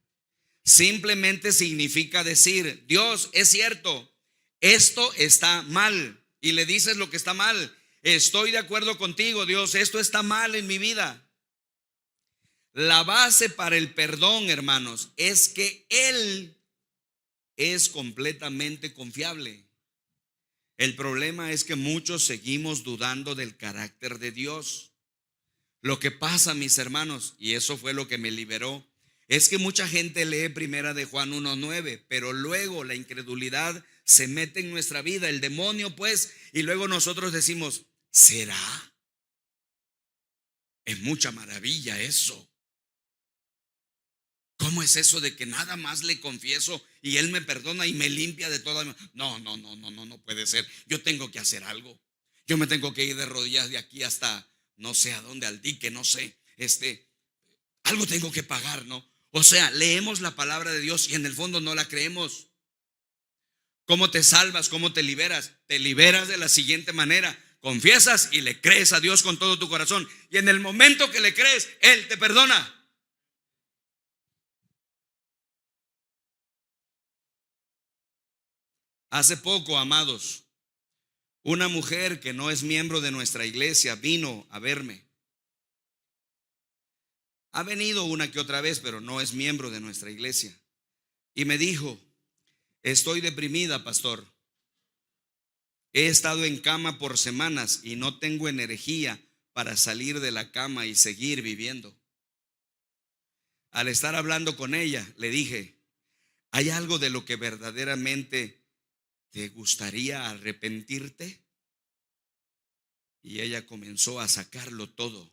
Simplemente significa decir, Dios, es cierto, esto está mal. Y le dices lo que está mal. Estoy de acuerdo contigo, Dios, esto está mal en mi vida. La base para el perdón, hermanos, es que Él es completamente confiable. El problema es que muchos seguimos dudando del carácter de Dios. Lo que pasa, mis hermanos, y eso fue lo que me liberó, es que mucha gente lee primera de Juan 1:9, pero luego la incredulidad se mete en nuestra vida, el demonio pues, y luego nosotros decimos, ¿será? Es mucha maravilla eso. ¿Cómo es eso de que nada más le confieso y Él me perdona y me limpia de toda? No puede ser. Yo tengo que hacer algo. Yo me tengo que ir de rodillas de aquí hasta no sé a dónde, al dique, no sé. Algo tengo que pagar, ¿no? O sea, leemos la palabra de Dios y en el fondo no la creemos. ¿Cómo te salvas? ¿Cómo te liberas? Te liberas de la siguiente manera. Confiesas y le crees a Dios con todo tu corazón. Y en el momento que le crees, Él te perdona. Hace poco, amados, una mujer que no es miembro de nuestra iglesia vino a verme. Ha venido una que otra vez, pero no es miembro de nuestra iglesia. Y me dijo, estoy deprimida, pastor. He estado en cama por semanas y no tengo energía para salir de la cama y seguir viviendo. Al estar hablando con ella, le dije, ¿hay algo de lo que verdaderamente te gustaría arrepentirte? Y ella comenzó a sacarlo todo.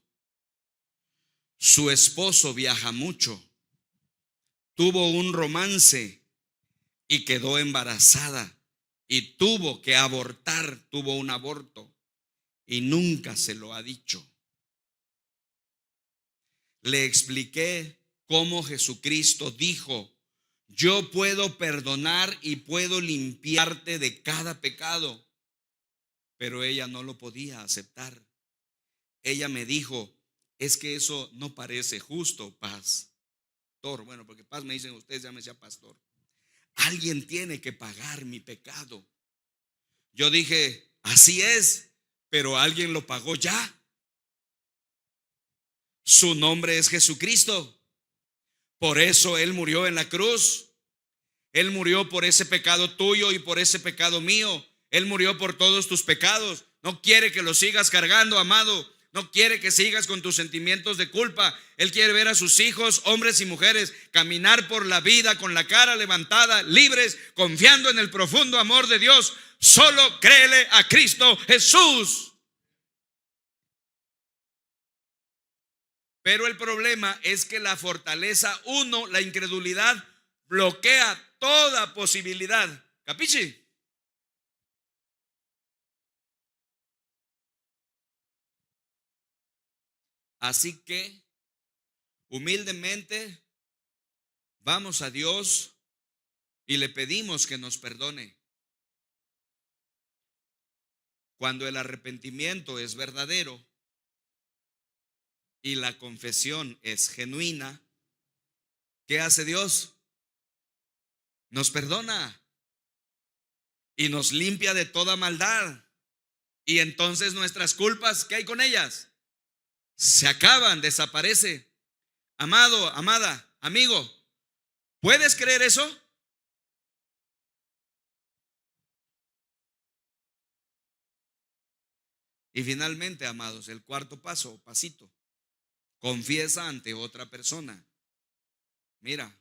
Su esposo viaja mucho, tuvo un romance y quedó embarazada y tuvo que abortar, tuvo un aborto y nunca se lo ha dicho. Le expliqué cómo Jesucristo dijo, yo puedo perdonar y puedo limpiarte de cada pecado, pero ella no lo podía aceptar. Ella me dijo, es que eso no parece justo, pastor. Bueno, porque paz me dicen ustedes, ya me decía pastor. Alguien tiene que pagar mi pecado. Yo dije, así es, pero alguien lo pagó ya. Su nombre es Jesucristo. Por eso Él murió en la cruz. Él murió por ese pecado tuyo y por ese pecado mío. Él murió por todos tus pecados. No quiere que lo sigas cargando, amado. No quiere que sigas con tus sentimientos de culpa. Él quiere ver a sus hijos, hombres y mujeres, caminar por la vida con la cara levantada, libres, confiando en el profundo amor de Dios. Solo créele a Cristo Jesús. Pero el problema es que la fortaleza, la incredulidad, bloquea toda posibilidad. ¿Capichi? Así que, humildemente, vamos a Dios y le pedimos que nos perdone. Cuando el arrepentimiento es verdadero y la confesión es genuina, ¿qué hace Dios? Nos perdona y nos limpia de toda maldad. Y entonces nuestras culpas, ¿qué hay con ellas? Se acaban, desaparece. Amado, amada, amigo, ¿puedes creer eso? Y finalmente, amados, el cuarto paso, pasito, confiesa ante otra persona. Mira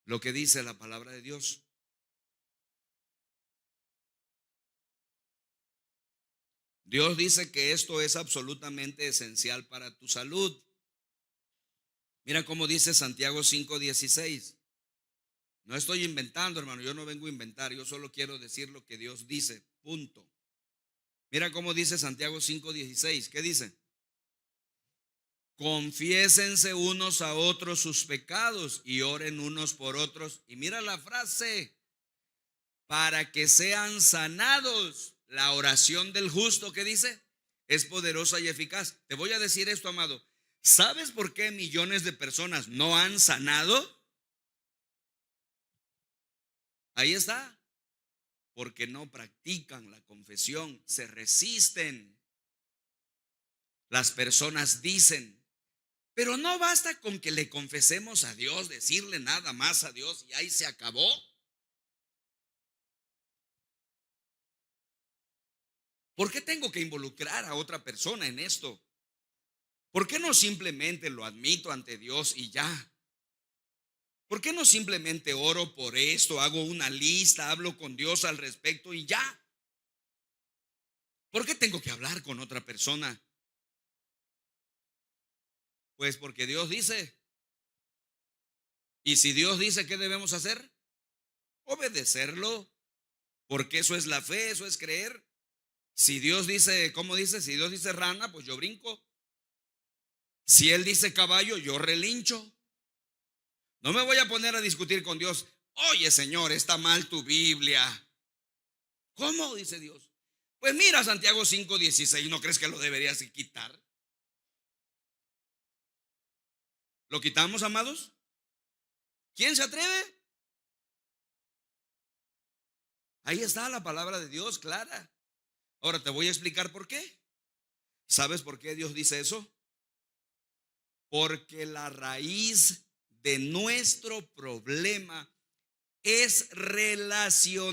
lo que dice la palabra de Dios. Dios dice que esto es absolutamente esencial para tu salud. Mira cómo dice Santiago 5:16. No estoy inventando, hermano, yo no vengo a inventar, yo solo quiero decir lo que Dios dice, punto. Mira cómo dice Santiago 5:16. ¿Qué dice? Confiésense unos a otros sus pecados y oren unos por otros. Y mira la frase, para que sean sanados. La oración del justo, ¿qué dice? Es poderosa y eficaz. Te voy a decir esto, amado. ¿Sabes por qué millones de personas no han sanado? Ahí está. Porque no practican la confesión, se resisten. Las personas dicen, pero no basta con que le confesemos a Dios, decirle nada más a Dios y ahí se acabó. ¿Por qué tengo que involucrar a otra persona en esto? ¿Por qué no simplemente lo admito ante Dios y ya? ¿Por qué no simplemente oro por esto, hago una lista, hablo con Dios al respecto y ya? ¿Por qué tengo que hablar con otra persona? Pues porque Dios dice. Y si Dios dice, ¿qué debemos hacer? Obedecerlo. Porque eso es la fe, eso es creer. Si Dios dice, ¿cómo dice? Si Dios dice rana, pues yo brinco. Si Él dice caballo, yo relincho. No me voy a poner a discutir con Dios. Oye, Señor, está mal tu Biblia. ¿Cómo? Dice Dios. Pues mira Santiago 5:16, ¿no crees que lo deberías quitar? ¿Lo quitamos, amados? ¿Quién se atreve? Ahí está la palabra de Dios clara. Ahora te voy a explicar por qué. ¿Sabes por qué Dios dice eso? Porque la raíz de nuestro problema es relacional.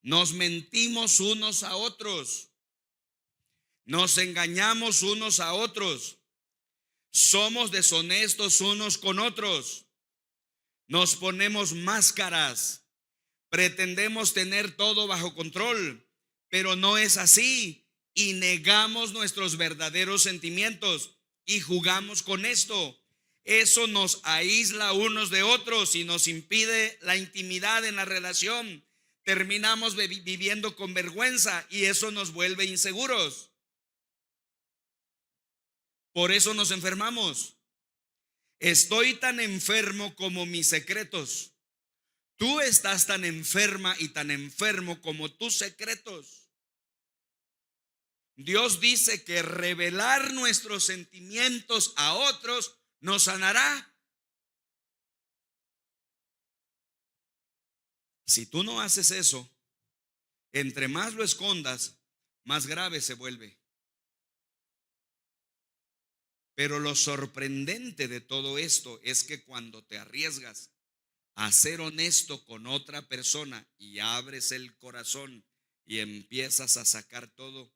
Nos mentimos unos a otros. Nos engañamos unos a otros. Somos deshonestos unos con otros. Nos ponemos máscaras. Pretendemos tener todo bajo control, pero no es así. Y negamos nuestros verdaderos sentimientos y jugamos con esto. Eso nos aísla unos de otros y nos impide la intimidad en la relación. Terminamos viviendo con vergüenza y eso nos vuelve inseguros. Por eso nos enfermamos. Estoy tan enfermo como mis secretos. Tú estás tan enferma y tan enfermo como tus secretos. Dios dice que revelar nuestros sentimientos a otros nos sanará. Si tú no haces eso, entre más lo escondas, más grave se vuelve. Pero lo sorprendente de todo esto es que cuando te arriesgas a ser honesto con otra persona y abres el corazón y empiezas a sacar todo,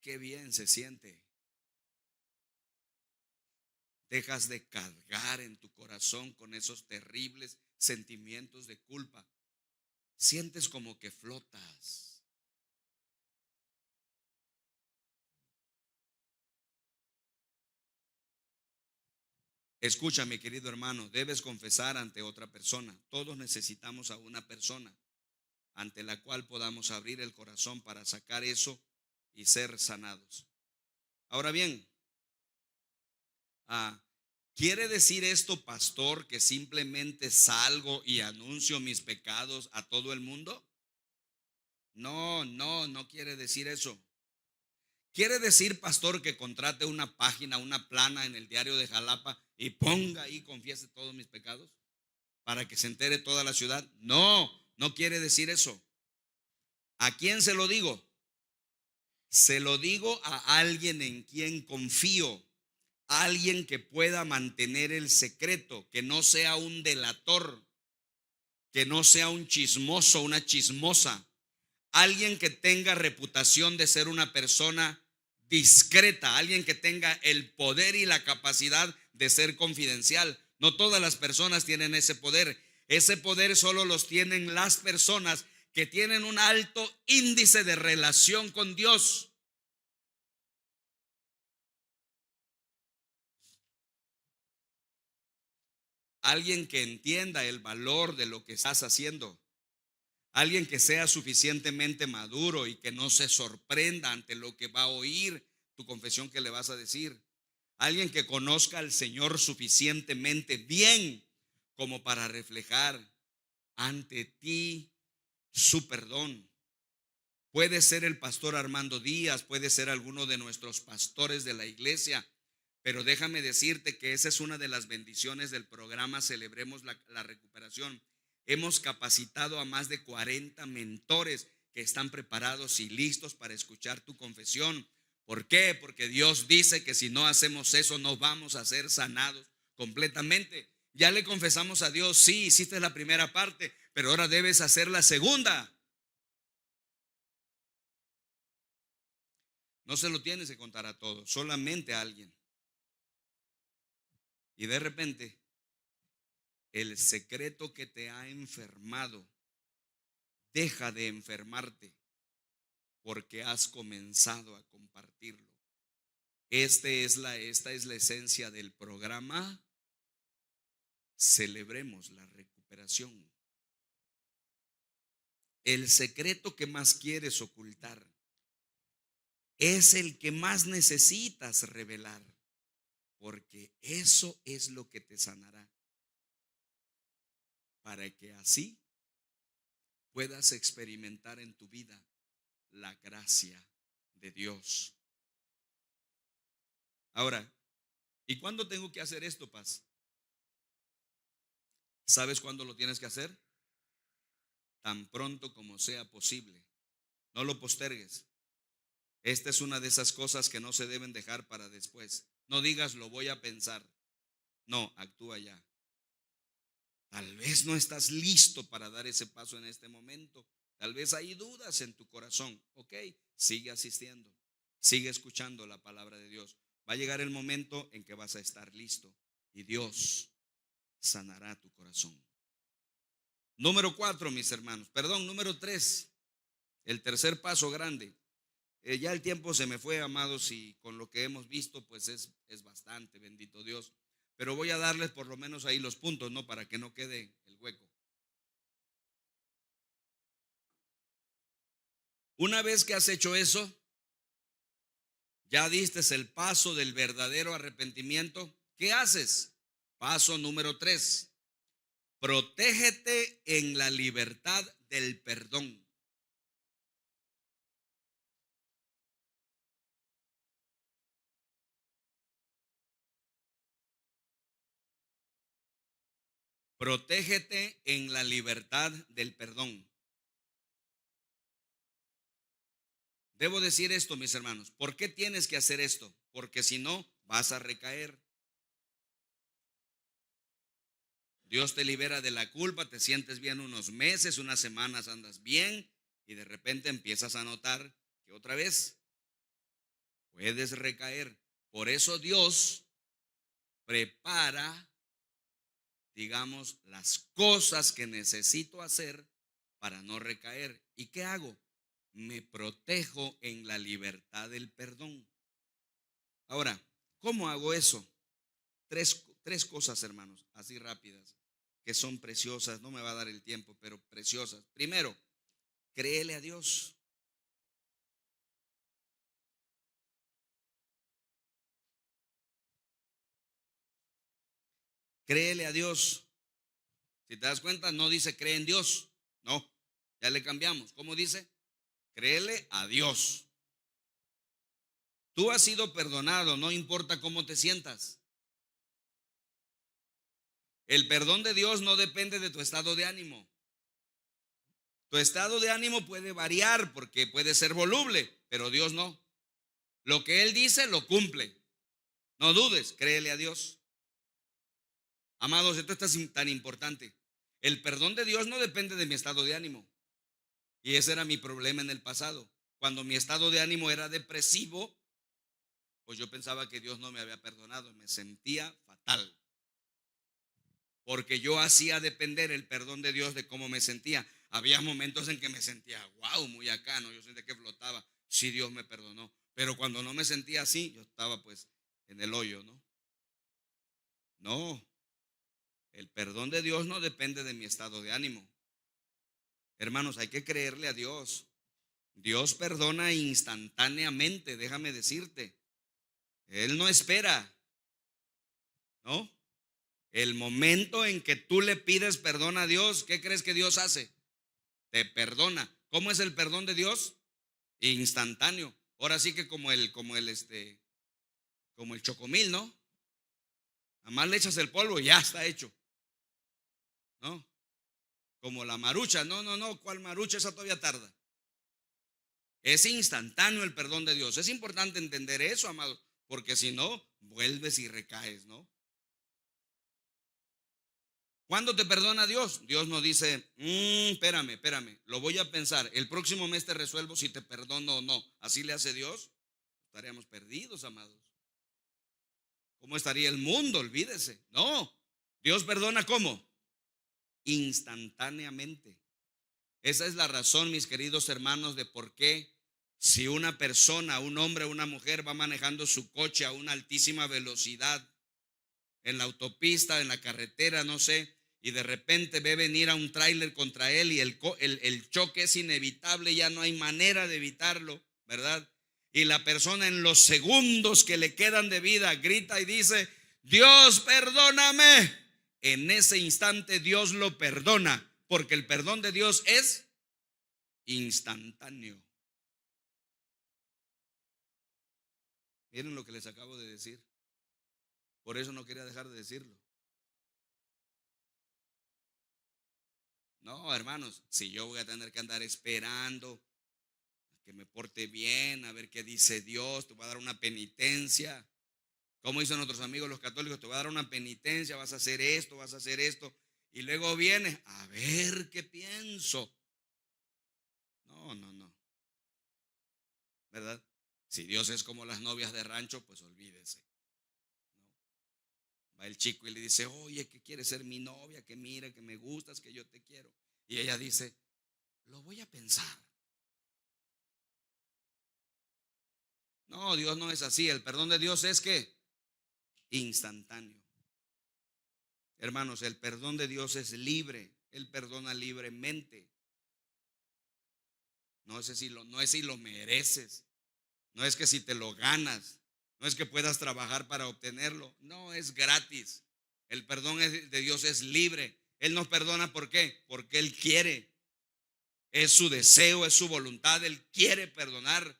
qué bien se siente. Dejas de cargar en tu corazón con esos terribles sentimientos de culpa. Sientes como que flotas. Escucha, mi querido hermano, debes confesar ante otra persona. Todos necesitamos a una persona ante la cual podamos abrir el corazón para sacar eso y ser sanados. Ahora bien, ¿quiere decir esto, pastor, que simplemente salgo y anuncio mis pecados a todo el mundo? No quiere decir eso. ¿Quiere decir, pastor, que contrate una página, una plana en el diario de Jalapa y ponga ahí, confiese todos mis pecados para que se entere toda la ciudad? No quiere decir eso. ¿A quién se lo digo? Se lo digo a alguien en quien confío, alguien que pueda mantener el secreto, que no sea un delator, que no sea un chismoso, una chismosa, alguien que tenga reputación de ser una persona discreta, alguien que tenga el poder y la capacidad de ser confidencial. No todas las personas tienen ese poder. Ese poder solo los tienen las personas que tienen un alto índice de relación con Dios. alguien que entienda el valor de lo que estás haciendo, alguien que sea suficientemente maduro y que no se sorprenda ante lo que va a oír tu confesión que le vas a decir, alguien que conozca al Señor suficientemente bien como para reflejar ante ti su perdón. Puede ser el pastor Armando Díaz, puede ser alguno de nuestros pastores de la iglesia, pero déjame decirte que esa es una de las bendiciones del programa Celebremos la Recuperación. Hemos capacitado a más de 40 mentores que están preparados y listos para escuchar tu confesión. ¿Por qué? Porque Dios dice que si no hacemos eso no vamos a ser sanados completamente. Ya le confesamos a Dios, sí, hiciste la primera parte, pero ahora debes hacer la segunda. No se lo tienes que contar a todos, solamente a alguien. Y de repente, el secreto que te ha enfermado deja de enfermarte porque has comenzado a compartirlo. Esta es la esencia del programa Celebremos la Recuperación. El secreto que más quieres ocultar es el que más necesitas revelar, porque eso es lo que te sanará, para que así puedas experimentar en tu vida la gracia de Dios. Ahora, ¿y cuándo tengo que hacer esto, Paz? ¿Sabes cuándo lo tienes que hacer? Tan pronto como sea posible. No lo postergues. Esta es una de esas cosas que no se deben dejar para después. No digas lo voy a pensar. No, actúa ya. Tal vez no estás listo para dar ese paso en este momento. Tal vez hay dudas en tu corazón. Ok, sigue asistiendo. Sigue escuchando la palabra de Dios. Va a llegar el momento en que vas a estar listo y Dios sanará tu corazón. Número 4, mis hermanos. Perdón, número 3. El tercer paso grande. Ya el tiempo se me fue, amados, y con lo que hemos visto, pues es bastante, bendito Dios. Pero voy a darles por lo menos ahí los puntos, ¿no? Para que no quede el hueco. Una vez que has hecho eso, ya diste el paso del verdadero arrepentimiento. ¿Qué haces? Paso número 3. Protégete en la libertad del perdón. Protégete en la libertad del perdón. Debo decir esto, mis hermanos. ¿Por qué tienes que hacer esto? Porque si no, vas a recaer. Dios te libera de la culpa, te sientes bien unos meses, unas semanas andas bien y de repente empiezas a notar que otra vez puedes recaer. Por eso Dios prepara, digamos, las cosas que necesito hacer para no recaer. ¿Y qué hago? Me protejo en la libertad del perdón. Ahora, ¿cómo hago eso? Tres cosas, hermanos, así rápidas, que son preciosas. No me va a dar el tiempo, pero preciosas. Primero, créele a Dios. Créele a Dios. Si te das cuenta, no dice cree en Dios. No, ya le cambiamos. ¿Cómo dice? Créele a Dios. Tú has sido perdonado, no importa cómo te sientas. El perdón de Dios no depende de tu estado de ánimo. Tu estado de ánimo puede variar porque puede ser voluble, pero Dios no. Lo que Él dice lo cumple. No dudes, créele a Dios. Amados, esto es tan importante. El perdón de Dios no depende de mi estado de ánimo. Y ese era mi problema en el pasado. Cuando mi estado de ánimo era depresivo, pues yo pensaba que Dios no me había perdonado. Me sentía fatal. Porque yo hacía depender el perdón de Dios de cómo me sentía. Había momentos en que me sentía, wow, muy acá, ¿no? Yo sentía que flotaba. Sí, Dios me perdonó. Pero cuando no me sentía así, yo estaba pues en el hoyo, ¿no? No. El perdón de Dios no depende de mi estado de ánimo. Hermanos, hay que creerle a Dios. Dios perdona instantáneamente, déjame decirte. Él no espera, ¿no? El momento en que tú le pides perdón a Dios, ¿qué crees que Dios hace? Te perdona. ¿Cómo es el perdón de Dios? Instantáneo. Ahora sí que como el chocomil, ¿no? Nada más le echas el polvo y ya está hecho, ¿no? Como la marucha, no, ¿cuál marucha? Esa todavía tarda. Es instantáneo el perdón de Dios. Es importante entender eso, amado, porque si no, vuelves y recaes, ¿no? ¿Cuándo te perdona Dios? Dios no dice, espérame, lo voy a pensar. El próximo mes te resuelvo si te perdono o no. Así le hace Dios. Estaríamos perdidos, amados. ¿Cómo estaría el mundo? Olvídese. No, Dios perdona ¿cómo? Instantáneamente. Esa es la razón, mis queridos hermanos, de por qué si una persona, un hombre o una mujer va manejando su coche a una altísima velocidad en la autopista, en la carretera, no sé, y de repente ve venir a un tráiler contra él y el choque es inevitable, ya no hay manera de evitarlo, ¿verdad? Y la persona en los segundos que le quedan de vida grita y dice, Dios, perdóname. En ese instante Dios lo perdona, porque el perdón de Dios es instantáneo. Miren lo que les acabo de decir. Por eso no quería dejar de decirlo. No, hermanos, si yo voy a tener que andar esperando a que me porte bien, a ver qué dice Dios, te voy a dar una penitencia. Como dicen nuestros amigos los católicos, te voy a dar una penitencia, vas a hacer esto, vas a hacer esto. Y luego vienes a ver qué pienso. No. ¿Verdad? Si Dios es como las novias de rancho, pues olvídese. ¿No? Va el chico y le dice, oye, que quieres ser mi novia, que mira, que me gustas, que yo te quiero. Y ella dice, lo voy a pensar. No, Dios no es así. El perdón de Dios es que instantáneo. Hermanos, el perdón de Dios es libre. Él perdona libremente. No es si lo mereces. No es que si te lo ganas. No es que puedas trabajar para obtenerlo. No, es gratis. El perdón de Dios es libre. Él nos perdona ¿por qué? Porque Él quiere. Es su deseo, es su voluntad. Él quiere perdonar.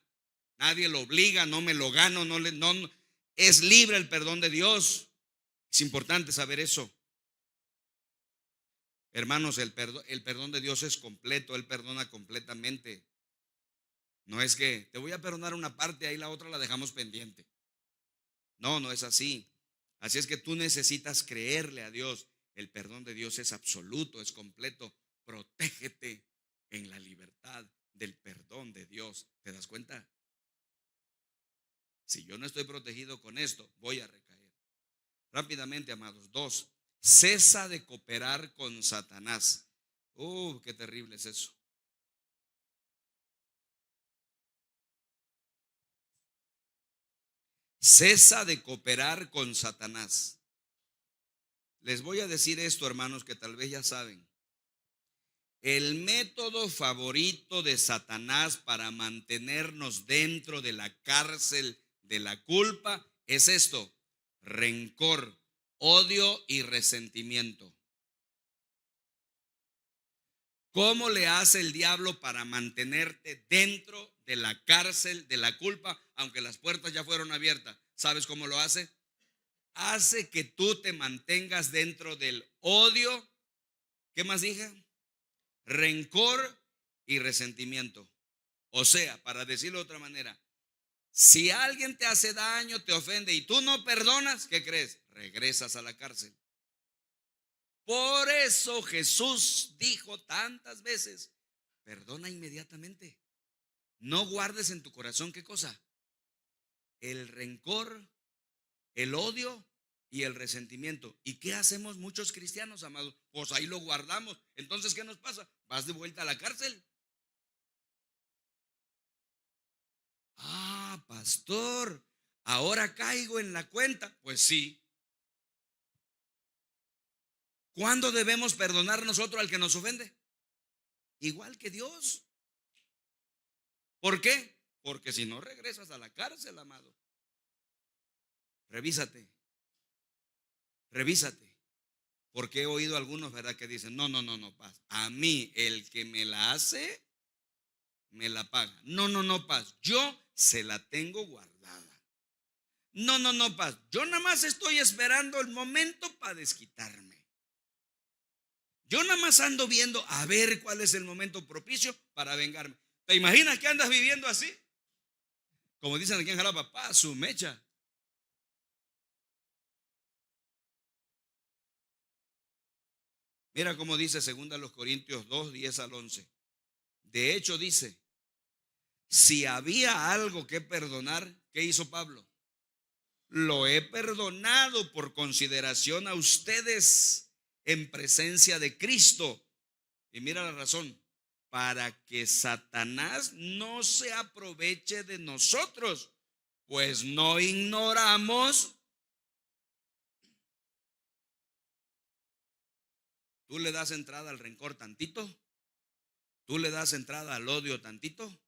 Nadie lo obliga, no me lo gano, es libre el perdón de Dios. Es importante saber eso. Hermanos, el perdón de Dios es completo, Él perdona completamente. No es que te voy a perdonar una parte, ahí la otra la dejamos pendiente. No es así. Así es que tú necesitas creerle a Dios. El perdón de Dios es absoluto, es completo. Protégete en la libertad del perdón de Dios. ¿Te das cuenta? Si yo no estoy protegido con esto, voy a recaer. Rápidamente, amados. 2, cesa de cooperar con Satanás. Qué terrible es eso. Cesa de cooperar con Satanás. Les voy a decir esto, hermanos, que tal vez ya saben. El método favorito de Satanás para mantenernos dentro de la cárcel de la culpa es esto: rencor, odio y resentimiento. ¿Cómo le hace el diablo para mantenerte dentro de la cárcel de la culpa, aunque las puertas ya fueron abiertas? ¿Sabes cómo lo hace? Hace que tú te mantengas dentro del odio. ¿Qué más dije? Rencor y resentimiento. O sea, para decirlo de otra manera, si alguien te hace daño, te ofende y tú no perdonas, ¿qué crees? Regresas a la cárcel. Por eso Jesús dijo tantas veces, perdona inmediatamente. No guardes en tu corazón, ¿qué cosa? El rencor, el odio y el resentimiento. ¿Y qué hacemos muchos cristianos, amados? Pues ahí lo guardamos. Entonces, ¿qué nos pasa? Vas de vuelta a la cárcel. Pastor, ahora caigo en la cuenta. Pues sí. ¿Cuándo debemos perdonar nosotros al que nos ofende? Igual que Dios. ¿Por qué? Porque si no regresas a la cárcel, amado. Revísate, revísate. Porque he oído algunos, ¿verdad?, que dicen, no, paz. A mí el que me la hace, me la paga. No, paz. Yo se la tengo guardada. No, paz. Yo nada más estoy esperando el momento para desquitarme. Yo nada más ando viendo a ver cuál es el momento propicio para vengarme. ¿Te imaginas que andas viviendo así? Como dicen aquí en Jalapa, pa, su mecha. Mira cómo dice 2 Corintios 2, 10 al 11. De hecho dice, si había algo que perdonar, ¿qué hizo Pablo? Lo he perdonado por consideración a ustedes en presencia de Cristo. Y mira la razón, para que Satanás no se aproveche de nosotros, pues no ignoramos. Tú le das entrada al rencor tantito, tú le das entrada al odio tantito,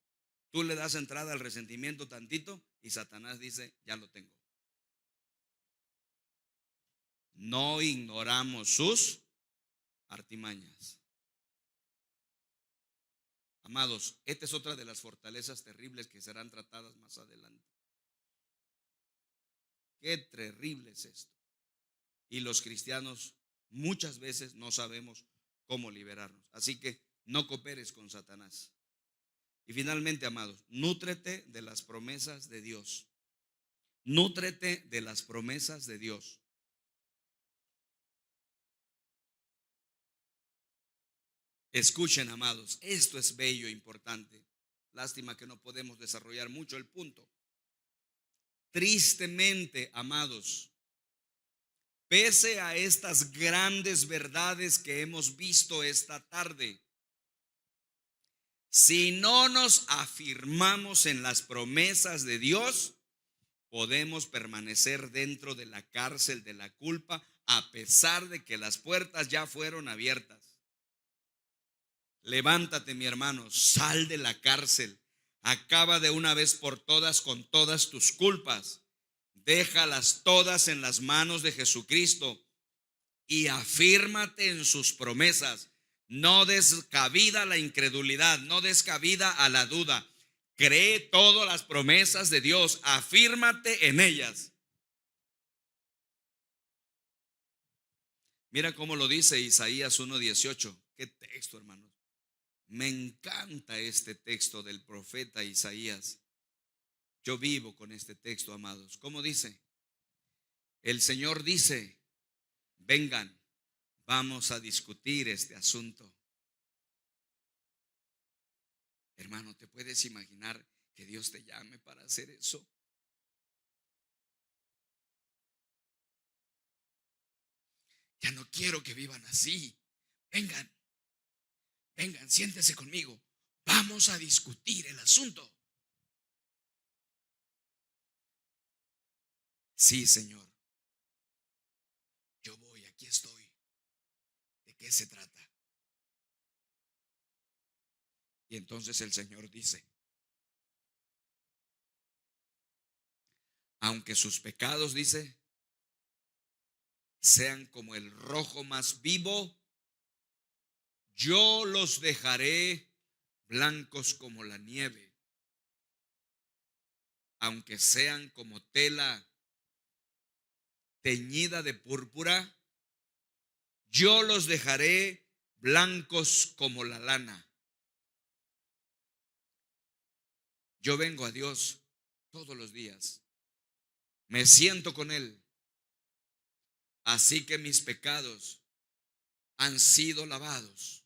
tú le das entrada al resentimiento tantito y Satanás dice, ya lo tengo. No ignoramos sus artimañas. Amados, esta es otra de las fortalezas terribles que serán tratadas más adelante. Qué terrible es esto. Y los cristianos muchas veces no sabemos cómo liberarnos. Así que no cooperes con Satanás. Y finalmente, amados, nútrete de las promesas de Dios. Nútrete de las promesas de Dios. Escuchen, amados, esto es bello e importante. Lástima que no podemos desarrollar mucho el punto. Tristemente, amados, pese a estas grandes verdades que hemos visto esta tarde, si no nos afirmamos en las promesas de Dios, podemos permanecer dentro de la cárcel de la culpa a pesar de que las puertas ya fueron abiertas. Levántate, mi hermano, sal de la cárcel. Acaba de una vez por todas con todas tus culpas. Déjalas todas en las manos de Jesucristo y afírmate en sus promesas. No des cabida a la incredulidad, no des cabida a la duda. Cree todas las promesas de Dios, afírmate en ellas. Mira cómo lo dice Isaías 1:18. Qué texto, hermanos. Me encanta este texto del profeta Isaías. Yo vivo con este texto, amados. ¿Cómo dice? El Señor dice, vengan, vamos a discutir este asunto. Hermano, ¿te puedes imaginar que Dios te llame para hacer eso? Ya no quiero que vivan así. Vengan, vengan, siéntese conmigo. Vamos a discutir el asunto. Sí, Señor. Yo voy, aquí estoy. ¿De qué se trata? Y entonces el Señor dice, aunque sus pecados, dice, sean como el rojo más vivo, yo los dejaré blancos como la nieve. Aunque sean como tela teñida de púrpura, yo los dejaré blancos como la lana. Yo vengo a Dios todos los días. Me siento con Él. Así que mis pecados han sido lavados.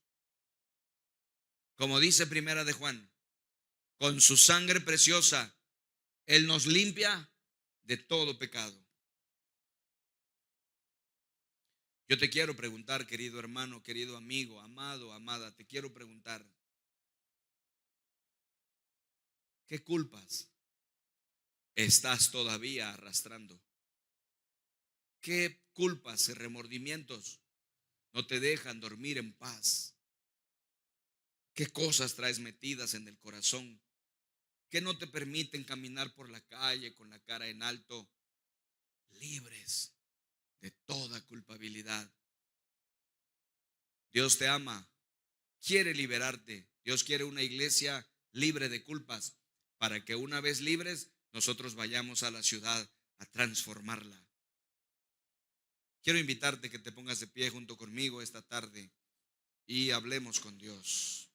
Como dice Primera de Juan, con su sangre preciosa, Él nos limpia de todo pecado. Yo te quiero preguntar, querido hermano, querido amigo, amado, amada, te quiero preguntar, ¿qué culpas estás todavía arrastrando? ¿Qué culpas y remordimientos no te dejan dormir en paz. ¿Qué cosas traes metidas en el corazón que no te permiten caminar por la calle con la cara en alto, libres de toda culpabilidad? Dios te ama, quiere liberarte. Dios quiere una iglesia libre de culpas para que una vez libres nosotros vayamos a la ciudad a transformarla. Quiero invitarte que te pongas de pie junto conmigo esta tarde y hablemos con Dios.